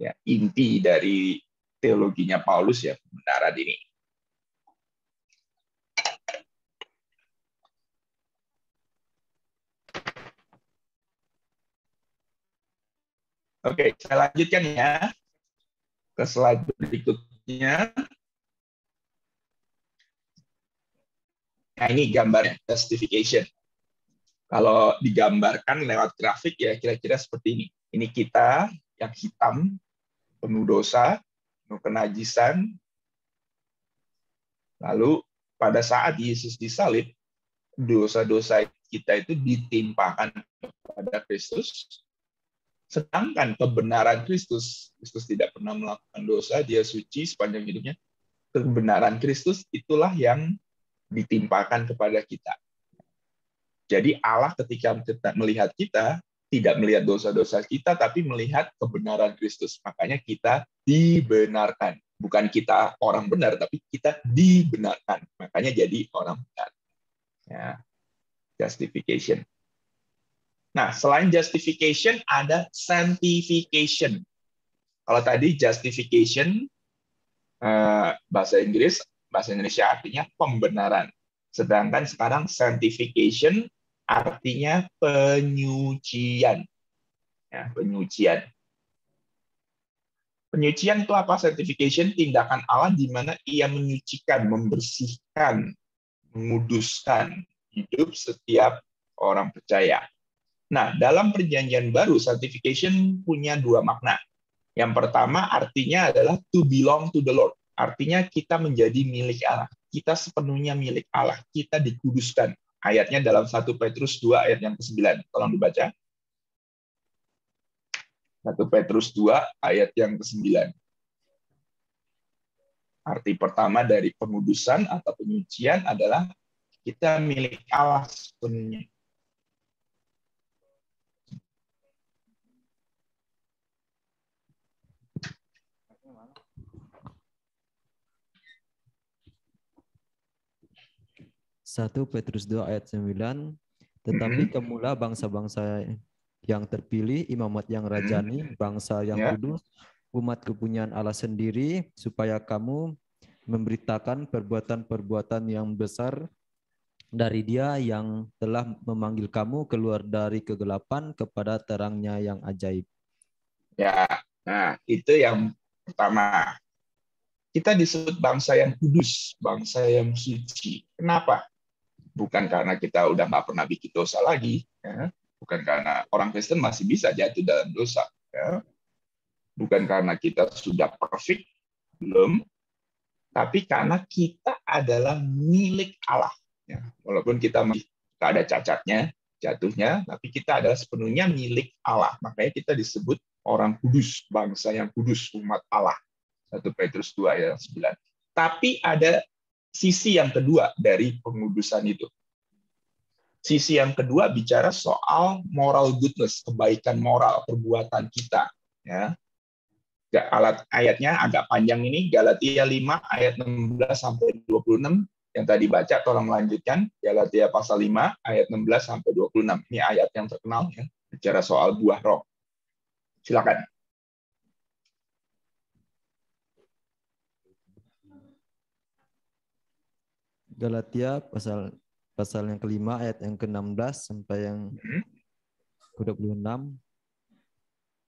S2: Ya, inti dari teologinya Paulus ya, pembenaran ini. Oke, saya lanjutkan ya ke slide berikutnya. Nah, ini gambarnya, justification. Kalau digambarkan lewat grafik ya kira-kira seperti ini. Ini kita yang hitam, penuh dosa, penuh kenajisan. Lalu pada saat Yesus disalib, dosa-dosa kita itu ditimpakan kepada Kristus. Sedangkan kebenaran Kristus tidak pernah melakukan dosa, dia suci sepanjang hidupnya. Kebenaran Kristus itulah yang ditimpakan kepada kita. Jadi Allah ketika melihat kita, tidak melihat dosa-dosa kita, tapi melihat kebenaran Kristus. Makanya kita dibenarkan. Bukan kita orang benar, tapi kita dibenarkan. Makanya jadi orang benar. Ya. Justification. Nah, selain justification, ada sanctification. Kalau tadi justification, bahasa Inggris, bahasa Indonesia artinya pembenaran. Sedangkan sekarang sanctification artinya penyucian. Ya, penyucian. Penyucian itu apa? Sanctification, tindakan Allah di mana ia menyucikan, membersihkan, menguduskan hidup setiap orang percaya. Nah, dalam perjanjian baru, sanctification punya dua makna. Yang pertama artinya adalah to belong to the Lord. Artinya kita menjadi milik Allah. Kita sepenuhnya milik Allah. Kita dikuduskan. Ayatnya dalam 1 Petrus 2 ayat yang ke-9. Tolong dibaca. 1 Petrus 2 ayat yang ke-9. Arti pertama dari pengudusan atau penyucian adalah kita milik Allah sepenuhnya.
S6: Satu Petrus 2 ayat 9, tetapi kamulah bangsa-bangsa yang terpilih, imamat yang rajani, bangsa yang kudus, umat kepunyaan Allah sendiri, supaya kamu memberitakan perbuatan-perbuatan yang besar dari Dia yang telah memanggil kamu keluar dari kegelapan kepada terangnya yang ajaib.
S2: Ya, nah itu yang pertama. Kita disebut bangsa yang kudus, bangsa yang suci. Kenapa? Bukan karena kita udah nggak pernah bikin dosa lagi, ya. Bukan karena orang Kristen masih bisa jatuh dalam dosa, ya. Bukan karena kita sudah perfect, belum, tapi karena kita adalah milik Allah. Ya. Walaupun kita masih ada cacatnya, jatuhnya, tapi kita adalah sepenuhnya milik Allah. Makanya kita disebut orang kudus, bangsa yang kudus, umat Allah. 1 Petrus 2 ayat 9. Tapi ada sisi yang kedua dari pengudusan itu. Sisi yang kedua bicara soal moral goodness, kebaikan moral, perbuatan kita. Ya. Ayatnya agak panjang ini, Galatia 5 ayat 16-26. Yang tadi baca, tolong melanjutkan. Galatia pasal 5 ayat 16-26. Ini ayat yang terkenal, ya, bicara soal buah roh. Silakan.
S6: Galatia pasal yang kelima ayat yang ke-16 sampai yang ke-26.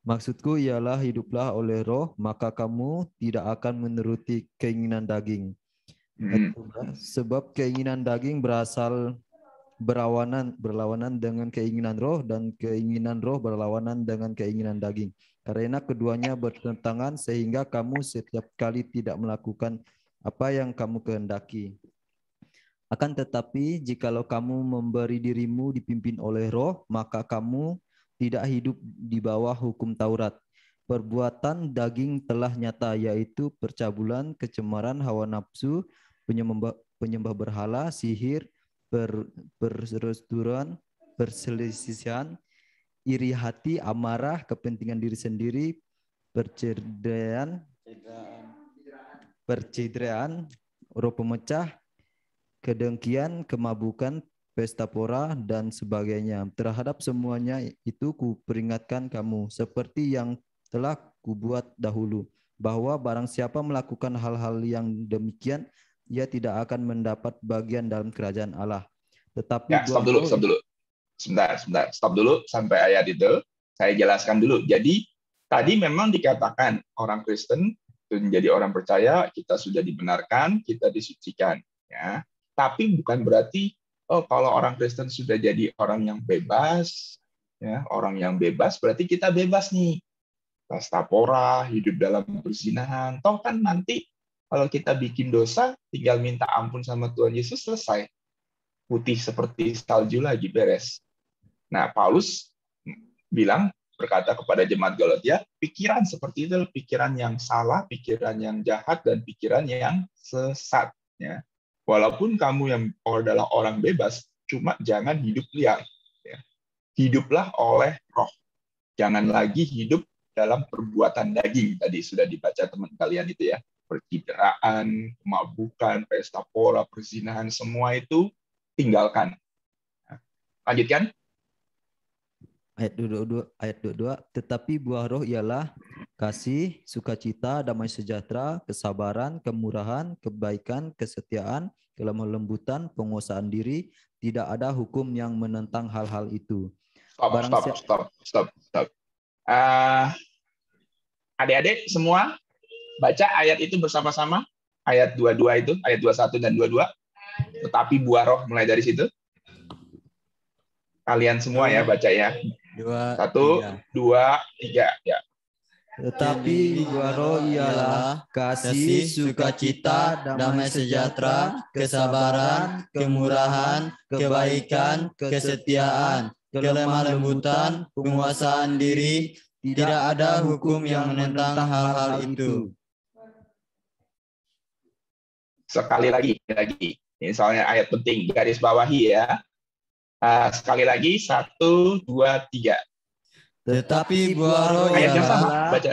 S6: Maksudku ialah hiduplah oleh roh, maka kamu tidak akan menuruti keinginan daging. Sebab keinginan daging berlawanan dengan keinginan roh, dan keinginan roh berlawanan dengan keinginan daging. Karena keduanya bertentangan sehingga kamu setiap kali tidak melakukan apa yang kamu kehendaki. Akan tetapi, jikalau kamu memberi dirimu dipimpin oleh roh, maka kamu tidak hidup di bawah hukum Taurat. Perbuatan daging telah nyata, yaitu percabulan, kecemaran, hawa nafsu, penyembah berhala, sihir, perseteruan, perselisihan, iri hati, amarah, kepentingan diri sendiri, percidraan, roh pemecah, kedengkian, kemabukan, pesta pora, dan sebagainya. Terhadap semuanya itu kuperingatkan kamu, seperti yang telah kubuat dahulu, bahwa barang siapa melakukan hal-hal yang demikian, ia tidak akan mendapat bagian dalam kerajaan Allah. Tetapi
S2: ya, stop dulu. Sebentar. Stop dulu sampai ayat itu. Saya jelaskan dulu. Jadi, tadi memang dikatakan orang Kristen itu menjadi orang percaya, kita sudah dibenarkan, kita disucikan. Ya. Tapi bukan berarti kalau orang Kristen sudah jadi orang yang bebas, ya, orang yang bebas berarti kita bebas nih. Pesta pora, hidup dalam perzinahan. Toh kan nanti kalau kita bikin dosa, tinggal minta ampun sama Tuhan Yesus, selesai. Putih seperti salju lagi, beres. Nah, Paulus berkata kepada jemaat Galatia, pikiran seperti itu, pikiran yang salah, pikiran yang jahat, dan pikiran yang sesat. Ya. Walaupun kamu yang adalah orang bebas, cuma jangan hidup liar. Ya. Hiduplah oleh roh. Jangan lagi hidup dalam perbuatan daging. Tadi sudah dibaca teman kalian itu ya. Percideraan, kemabukan, pesta pora, perzinahan, semua itu tinggalkan. Lanjutkan.
S6: Ayat 22, tetapi buah roh ialah kasih, sukacita, damai sejahtera, kesabaran, kemurahan, kebaikan, kesetiaan, kelemah lembutan, penguasaan diri. Tidak ada hukum yang menentang hal-hal itu.
S2: Stop. Adik-adik semua baca ayat itu bersama-sama. Ayat 22 itu, ayat 21 dan 22. Tetapi buah roh, mulai dari situ. Kalian semua ya baca ya. 1, 2, 3 ya.
S6: Tetapi buah roh ialah kasih, sukacita, damai sejahtera, kesabaran, kemurahan, kebaikan, kesetiaan, kelemah lembutan, penguasaan diri. Tidak ada hukum yang menentang hal-hal itu.
S2: Sekali lagi. Misalnya ayat penting, garis bawahi ya. Sekali lagi, 1, 2, 3.
S6: Tetapi buah roh
S2: ayat yang sama,
S6: ialah...
S2: baca.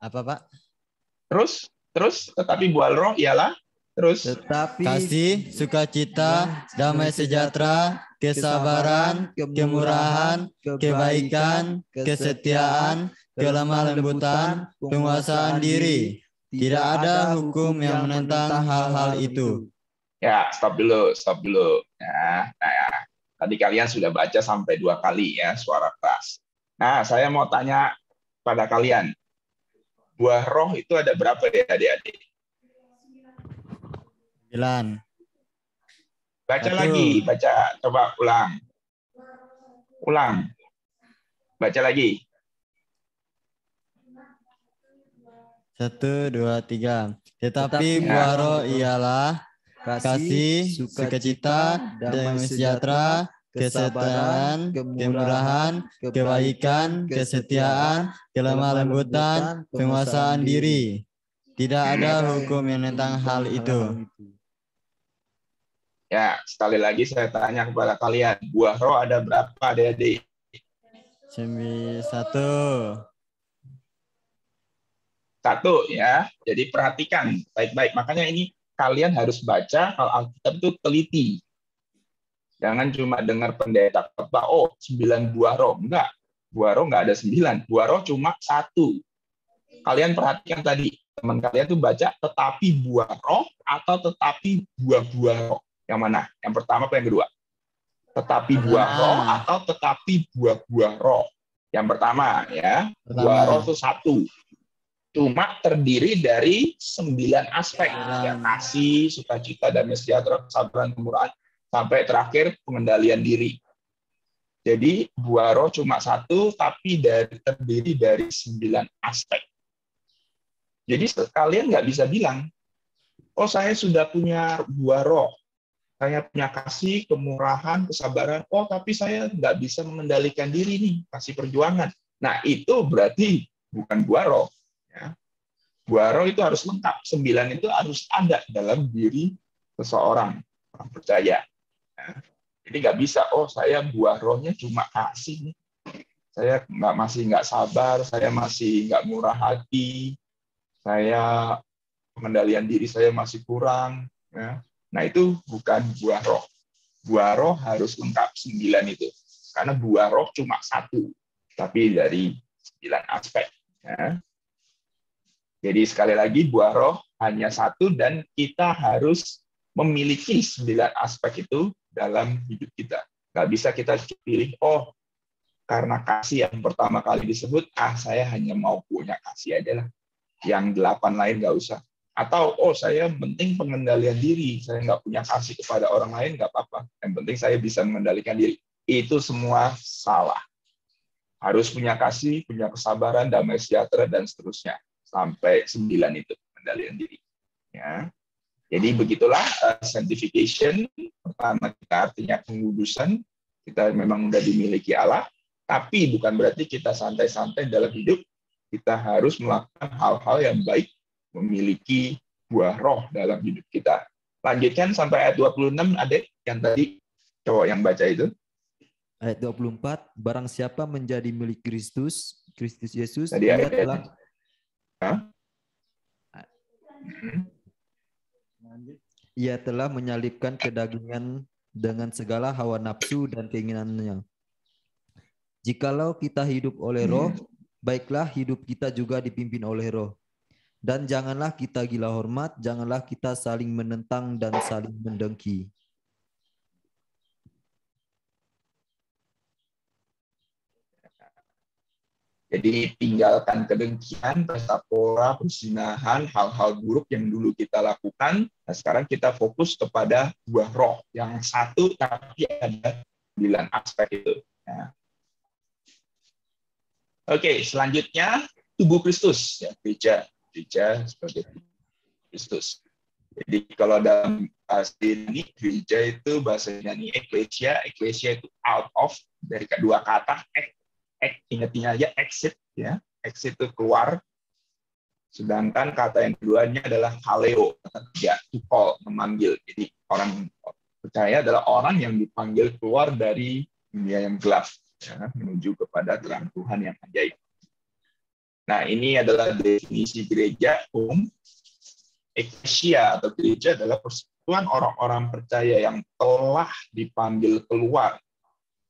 S1: Apa, Pak?
S2: Terus, tetapi buah roh ialah, terus.
S6: Tetapi
S1: kasih, sukacita, damai sejahtera, kesabaran, kemurahan, kebaikan, kesetiaan, kelemah lembutan, penguasaan diri. Tidak ada hukum yang menentang hal-hal itu.
S2: Ya, stop dulu. Ya. Tadi kalian sudah baca sampai 2 kali ya, suara keras. Nah, saya mau tanya pada kalian, buah roh itu ada berapa ya adik-adik?
S1: 9. 9.
S2: Baca
S1: 1.
S2: lagi, baca. Coba ulang. Ulang. Baca lagi.
S1: 1, 2, 3. Tetapi
S6: Ya.
S1: buah roh ialah kasih, sukacita, damai sejahtera, kesabaran, kemurahan, kebaikan, kesetiaan, kelemah lembutan, penguasaan diri. Tidak ada hukum yang tentang hal itu.
S2: Ya, sekali lagi saya tanya kepada kalian, buah roh ada berapa adik-adik?
S1: 1.
S2: 1 ya. Jadi perhatikan baik-baik. Makanya ini kalian harus baca kalau Alkitab itu teliti. Jangan cuma dengar pendeta khotbah, oh 9 buah roh. Enggak. Buah roh enggak ada 9. Buah roh cuma 1. Kalian perhatikan tadi, teman kalian tuh baca tetapi buah roh atau tetapi buah-buah roh. Yang mana? Yang pertama apa yang kedua? Tetapi buah roh atau tetapi buah-buah roh. Yang pertama ya, buah roh itu 1. Cuma terdiri dari 9 aspek. Ya, kasih, sukacita, damai sejahtera, kesabaran, kemurahan, sampai terakhir pengendalian diri. Jadi buah roh cuma 1, tapi terdiri dari 9 aspek. Jadi kalian nggak bisa bilang, oh saya sudah punya buah roh, saya punya kasih, kemurahan, kesabaran, oh tapi saya nggak bisa mengendalikan diri nih, kasih perjuangan. Nah itu berarti bukan buah roh. Ya. Buah roh itu harus lengkap, 9 itu harus ada dalam diri seseorang, orang percaya. Ya. Jadi nggak bisa, oh saya buah rohnya cuma kasih nih. Saya masih nggak sabar, saya masih nggak murah hati, saya pengendalian diri saya masih kurang. Ya. Nah itu bukan buah roh. Buah roh harus lengkap 9 itu. Karena buah roh cuma 1, tapi dari 9 aspek. Ya. Jadi sekali lagi buah roh hanya 1 dan kita harus memiliki 9 aspek itu dalam hidup kita. Nggak bisa kita pilih, oh karena kasih yang pertama kali disebut, saya hanya mau punya kasih aja lah. Yang 8 lain nggak usah. Atau, oh saya penting pengendalian diri, saya nggak punya kasih kepada orang lain, nggak apa-apa. Yang penting saya bisa mengendalikan diri. Itu semua salah. Harus punya kasih, punya kesabaran, damai sejahtera, dan seterusnya. Sampai 9 itu, pengendalian diri. Ya. Jadi begitulah sanctification. Pertama kita artinya pengudusan. Kita memang sudah dimiliki Allah. Tapi bukan berarti kita santai-santai dalam hidup. Kita harus melakukan hal-hal yang baik, memiliki buah roh dalam hidup kita. Lanjutkan sampai ayat 26, adik, yang tadi cowok yang baca itu.
S6: Ayat 24, barang siapa menjadi milik Kristus Yesus,
S2: Tadi
S6: ia
S2: ayat
S6: telah ia telah menyalibkan kedagingan dengan segala hawa nafsu dan keinginannya. Jikalau kita hidup oleh roh, baiklah hidup kita juga dipimpin oleh roh. Dan janganlah kita gila hormat, janganlah kita saling menentang dan saling mendengki.
S2: Jadi tinggalkan kedengkian, pesta pora, perzinahan, hal-hal buruk yang dulu kita lakukan. Nah, sekarang kita fokus kepada buah roh yang 1 tapi ada 9 aspek itu. Ya. Oke, selanjutnya tubuh Kristus, ya, gereja sebagai tubuh Kristus. Jadi kalau dalam bahasa ini gereja itu bahasanya ini eklesia itu out of, dari kedua kata ingat-ingat aja exit, ya, exit itu keluar. Sedangkan kata yang keduanya adalah kaleo, ya, to call, memanggil. Jadi orang percaya adalah orang yang dipanggil keluar dari dunia yang gelap, ya, menuju kepada terang Tuhan yang ajaib. Nah, ini adalah definisi gereja umum. Eklesia atau gereja adalah persekutuan orang-orang percaya yang telah dipanggil keluar.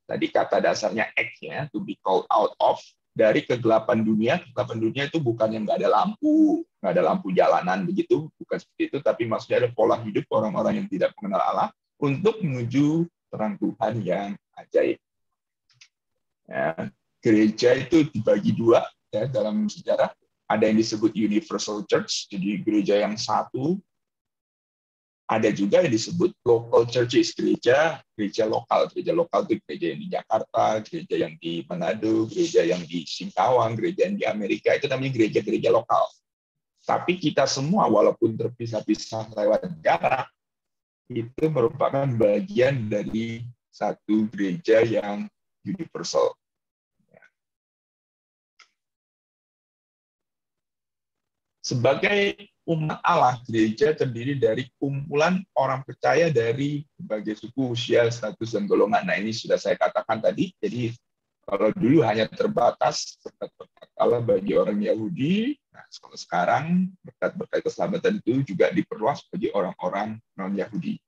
S2: Tadi kata dasarnya X, ya, to be called out of, dari kegelapan dunia. Kegelapan dunia itu bukan yang nggak ada lampu jalanan begitu, bukan seperti itu, tapi maksudnya ada pola hidup orang-orang yang tidak mengenal Allah untuk menuju terang Tuhan yang ajaib. Ya, gereja itu dibagi 2, ya, dalam sejarah. Ada yang disebut Universal Church, jadi gereja yang satu, Ada juga yang disebut local churches, gereja lokal. Gereja lokal itu gereja yang di Jakarta, gereja yang di Manado, gereja yang di Singkawang, gereja yang di Amerika, itu namanya gereja-gereja lokal. Tapi kita semua walaupun terpisah-pisah lewat jarak, itu merupakan bagian dari satu gereja yang universal. Sebagai umat Allah, gereja terdiri dari kumpulan orang percaya dari berbagai suku, usia, status, dan golongan. Nah, ini sudah saya katakan tadi. Jadi, kalau dulu hanya terbatas berkat-berkat Allah bagi orang Yahudi, nah, kalau sekarang berkat-berkat keselamatan itu juga diperluas bagi orang-orang non-Yahudi.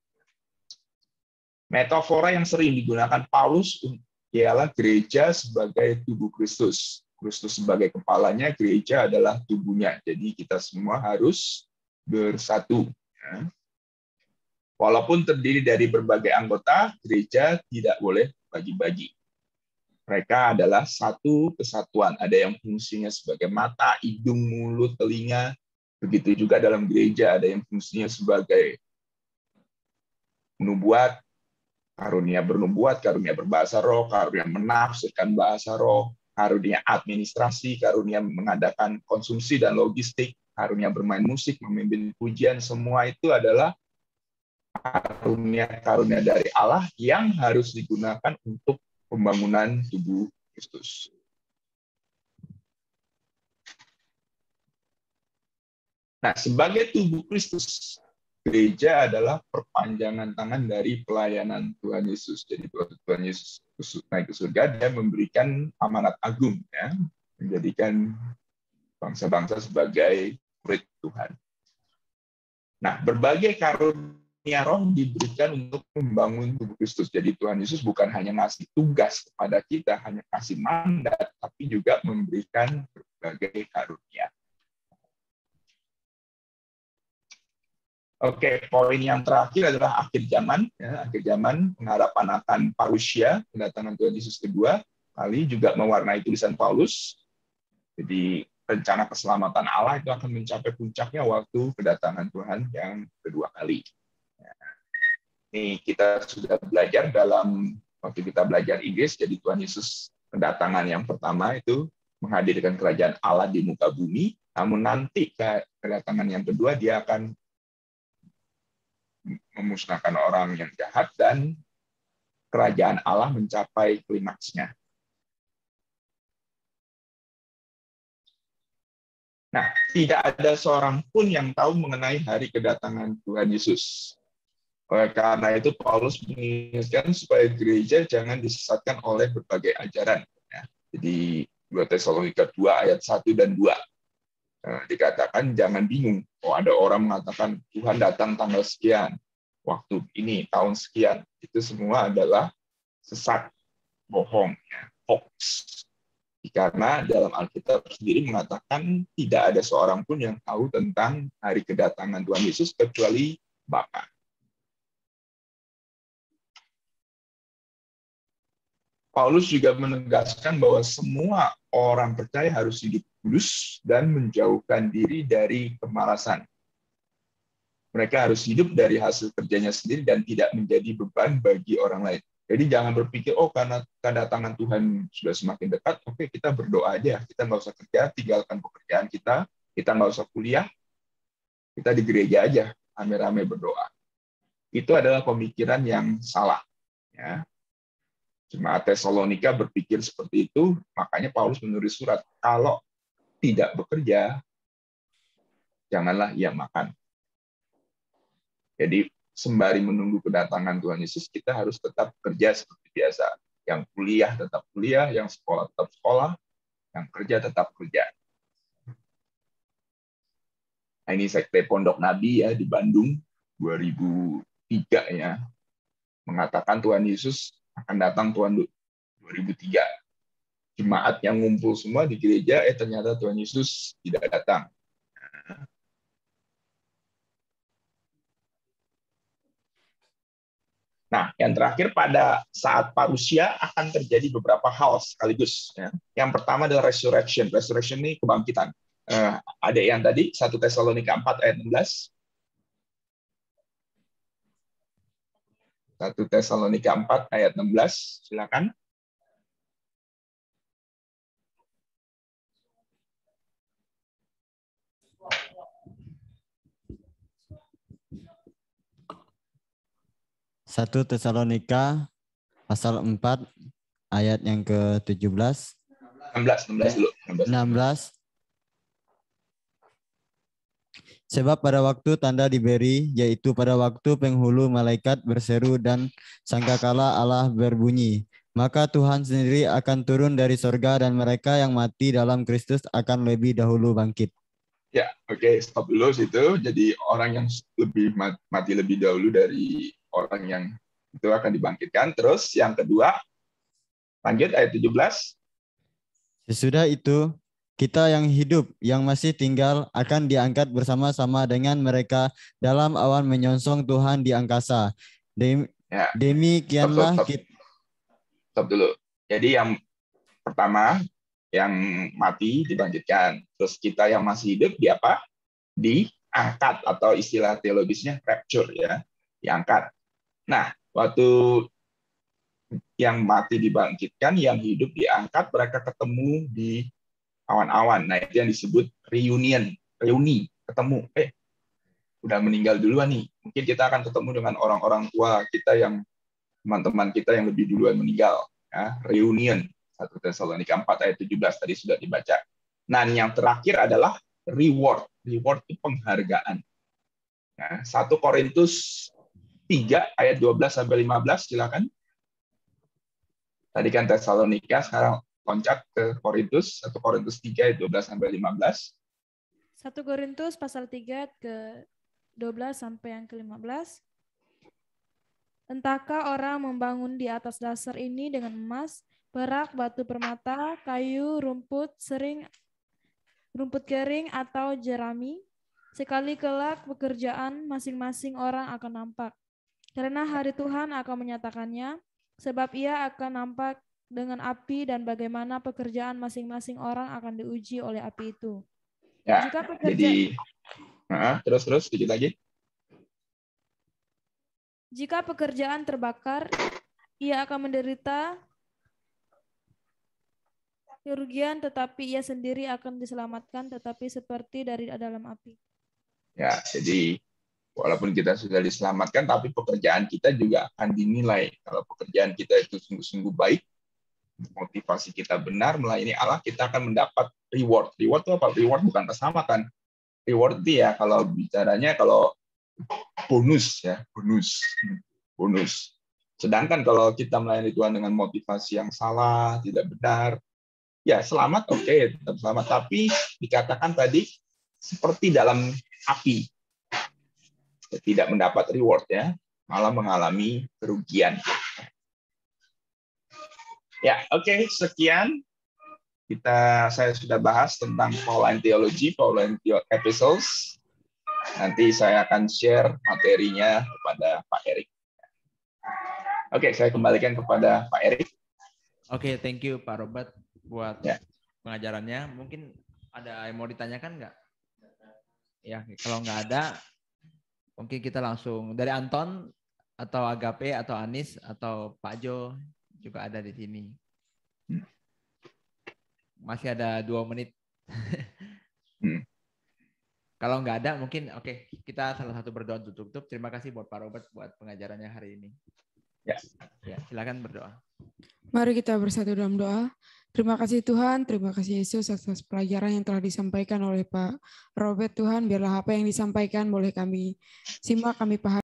S2: Metafora yang sering digunakan Paulus ialah gereja sebagai tubuh Kristus. Kristus sebagai kepalanya, gereja adalah tubuhnya. Jadi kita semua harus bersatu. Ya. Walaupun terdiri dari berbagai anggota, gereja tidak boleh bagi-bagi. Mereka adalah satu kesatuan. Ada yang fungsinya sebagai mata, hidung, mulut, telinga. Begitu juga dalam gereja ada yang fungsinya sebagai nubuat, karunia bernubuat, karunia berbahasa roh, karunia menafsirkan bahasa roh, karunia administrasi, karunia mengadakan konsumsi dan logistik, karunia bermain musik, memimpin pujian, semua itu adalah karunia dari Allah yang harus digunakan untuk pembangunan tubuh Kristus. Nah, sebagai tubuh Kristus, gereja adalah perpanjangan tangan dari pelayanan Tuhan Yesus. Jadi Tuhan Yesus naik ke surga, dia memberikan amanat agung, ya, menjadikan bangsa-bangsa sebagai murid Tuhan. Nah, berbagai karunia roh diberikan untuk membangun tubuh Kristus. Jadi Tuhan Yesus bukan hanya ngasih tugas kepada kita, hanya kasih mandat, tapi juga memberikan berbagai karunia. Oke, poin yang terakhir adalah akhir zaman. Ya, akhir zaman, pengharapan akan parousia, kedatangan Tuhan Yesus kedua kali, juga mewarnai tulisan Paulus. Jadi rencana keselamatan Allah itu akan mencapai puncaknya waktu kedatangan Tuhan yang kedua kali. Ya. Ini kita sudah belajar dalam waktu kita belajar Inggris. Jadi Tuhan Yesus kedatangan yang pertama itu menghadirkan kerajaan Allah di muka bumi. Namun nanti kedatangan yang kedua dia akan memusnahkan orang yang jahat dan kerajaan Allah mencapai klimaksnya. Nah, tidak ada seorang pun yang tahu mengenai hari kedatangan Tuhan Yesus. Oleh karena itu, Paulus mengingatkan supaya gereja jangan disesatkan oleh berbagai ajaran. Ya. Jadi, 2 Tesalonika 2 ayat 1 dan 2. Dikatakan jangan bingung. Oh, ada orang mengatakan Tuhan datang tanggal sekian, waktu ini, tahun sekian. Itu semua adalah sesat, bohong, ya, hoax. Karena dalam Alkitab sendiri mengatakan tidak ada seorang pun yang tahu tentang hari kedatangan Tuhan Yesus kecuali Bapa. Paulus juga menegaskan bahwa semua orang percaya harus hidup kudus dan menjauhkan diri dari kemalasan. Mereka harus hidup dari hasil kerjanya sendiri dan tidak menjadi beban bagi orang lain. Jadi jangan berpikir, oh karena kedatangan Tuhan sudah semakin dekat, oke kita berdoa aja. Kita nggak usah kerja, tinggalkan pekerjaan kita nggak usah kuliah, kita di gereja aja, rame-rame berdoa. Itu adalah pemikiran yang salah. Ya. Jemaat Tesalonika berpikir seperti itu, makanya Paulus menulis surat, kalau tidak bekerja, janganlah ia makan. Jadi sembari menunggu kedatangan Tuhan Yesus, kita harus tetap kerja seperti biasa. Yang kuliah tetap kuliah, yang sekolah tetap sekolah, yang kerja tetap kerja. Nah, ini Sekte Pondok Nabi ya di Bandung 2003 ya, mengatakan Tuhan Yesus akan datang tahun 2003. Jemaat yang ngumpul semua di gereja, ternyata Tuhan Yesus tidak datang. Nah, yang terakhir pada saat parousia akan terjadi beberapa hal sekaligus. Ya. Yang pertama adalah resurrection. Resurrection ini kebangkitan. Ada yang tadi 1 Tesalonika 4 ayat 16. 1 Tesalonika 4 ayat 16, silakan.
S1: Satu Tesalonika pasal 4 ayat yang ke-17.
S2: 16 dulu.
S1: 16. Sebab pada waktu tanda diberi, yaitu pada waktu penghulu malaikat berseru dan sangkakala Allah berbunyi, maka Tuhan sendiri akan turun dari sorga dan mereka yang mati dalam Kristus akan lebih dahulu bangkit.
S2: Ya, oke, stop dulu situ. Jadi orang yang lebih mati lebih dahulu dari orang yang itu akan dibangkitkan. Terus yang kedua, lanjut ayat 17.
S1: Sesudah itu, kita yang hidup, yang masih tinggal, akan diangkat bersama-sama dengan mereka dalam awan menyongsong Tuhan di angkasa. Demikianlah kita.
S2: Stop dulu. Jadi yang pertama, yang mati dibangkitkan. Terus kita yang masih hidup di apa? Diangkat, atau istilah teologisnya rapture, ya, diangkat. Nah, waktu yang mati dibangkitkan, yang hidup diangkat, mereka ketemu di awan-awan. Nah, itu yang disebut reuni, ketemu. Udah meninggal duluan nih. Mungkin kita akan ketemu dengan orang-orang tua kita, yang teman-teman kita yang lebih duluan meninggal. Ya, reunion. 1 Tesalonika 4 ayat 17 tadi sudah dibaca. Nah, yang terakhir adalah reward. Reward itu penghargaan. Nah, 1 Korintus 3 ayat 12-15, silakan. Tadi kan Tesalonika, sekarang loncat ke Korintus, 1 Korintus 3 ayat 12-15.
S4: 1 Korintus pasal 3 ke 12 sampai yang ke-15. Entahkah orang membangun di atas dasar ini dengan emas, perak, batu permata, kayu, rumput kering atau jerami? Sekali kelak pekerjaan masing-masing orang akan nampak. Karena hari Tuhan akan menyatakannya, sebab ia akan nampak dengan api dan bagaimana pekerjaan masing-masing orang akan diuji oleh api itu.
S2: Ya, terus sedikit lagi.
S4: Jika pekerjaan terbakar, ia akan menderita kerugian, tetapi ia sendiri akan diselamatkan, tetapi seperti dari dalam api.
S2: Ya, jadi walaupun kita sudah diselamatkan, tapi pekerjaan kita juga akan dinilai. Kalau pekerjaan kita itu sungguh-sungguh baik, motivasi kita benar, melayani Allah, kita akan mendapat reward. Reward itu apa? Reward bukan keselamatan. Reward itu ya, kalau bicaranya, kalau bonus, ya, bonus. Sedangkan kalau kita melayani Tuhan dengan motivasi yang salah, tidak benar, ya selamat, oke, tetap selamat. Tapi dikatakan tadi, seperti dalam api. Tidak mendapat reward, ya, malah mengalami kerugian. Ya, oke, sekian. Saya sudah bahas tentang Pauline Theology, Pauline Epistles. Nanti saya akan share materinya kepada Pak Erik. Oke, saya kembalikan kepada Pak Erik.
S7: Oke, thank you Pak Robert buat pengajarannya. Mungkin ada yang mau ditanyakan nggak? Ya, kalau nggak ada, mungkin kita langsung dari Anton atau Agape atau Anis atau Pak Jo juga ada di sini. Masih ada 2 menit. Kalau nggak ada, mungkin oke, kita salah satu berdoa tutup. Terima kasih buat Pak Robert buat pengajarannya hari ini. Ya, silakan berdoa.
S5: Mari kita bersatu dalam doa. Terima kasih Tuhan, terima kasih Yesus atas pelajaran yang telah disampaikan oleh Pak Robert. Tuhan, biarlah apa yang disampaikan boleh kami simak, kami pahami.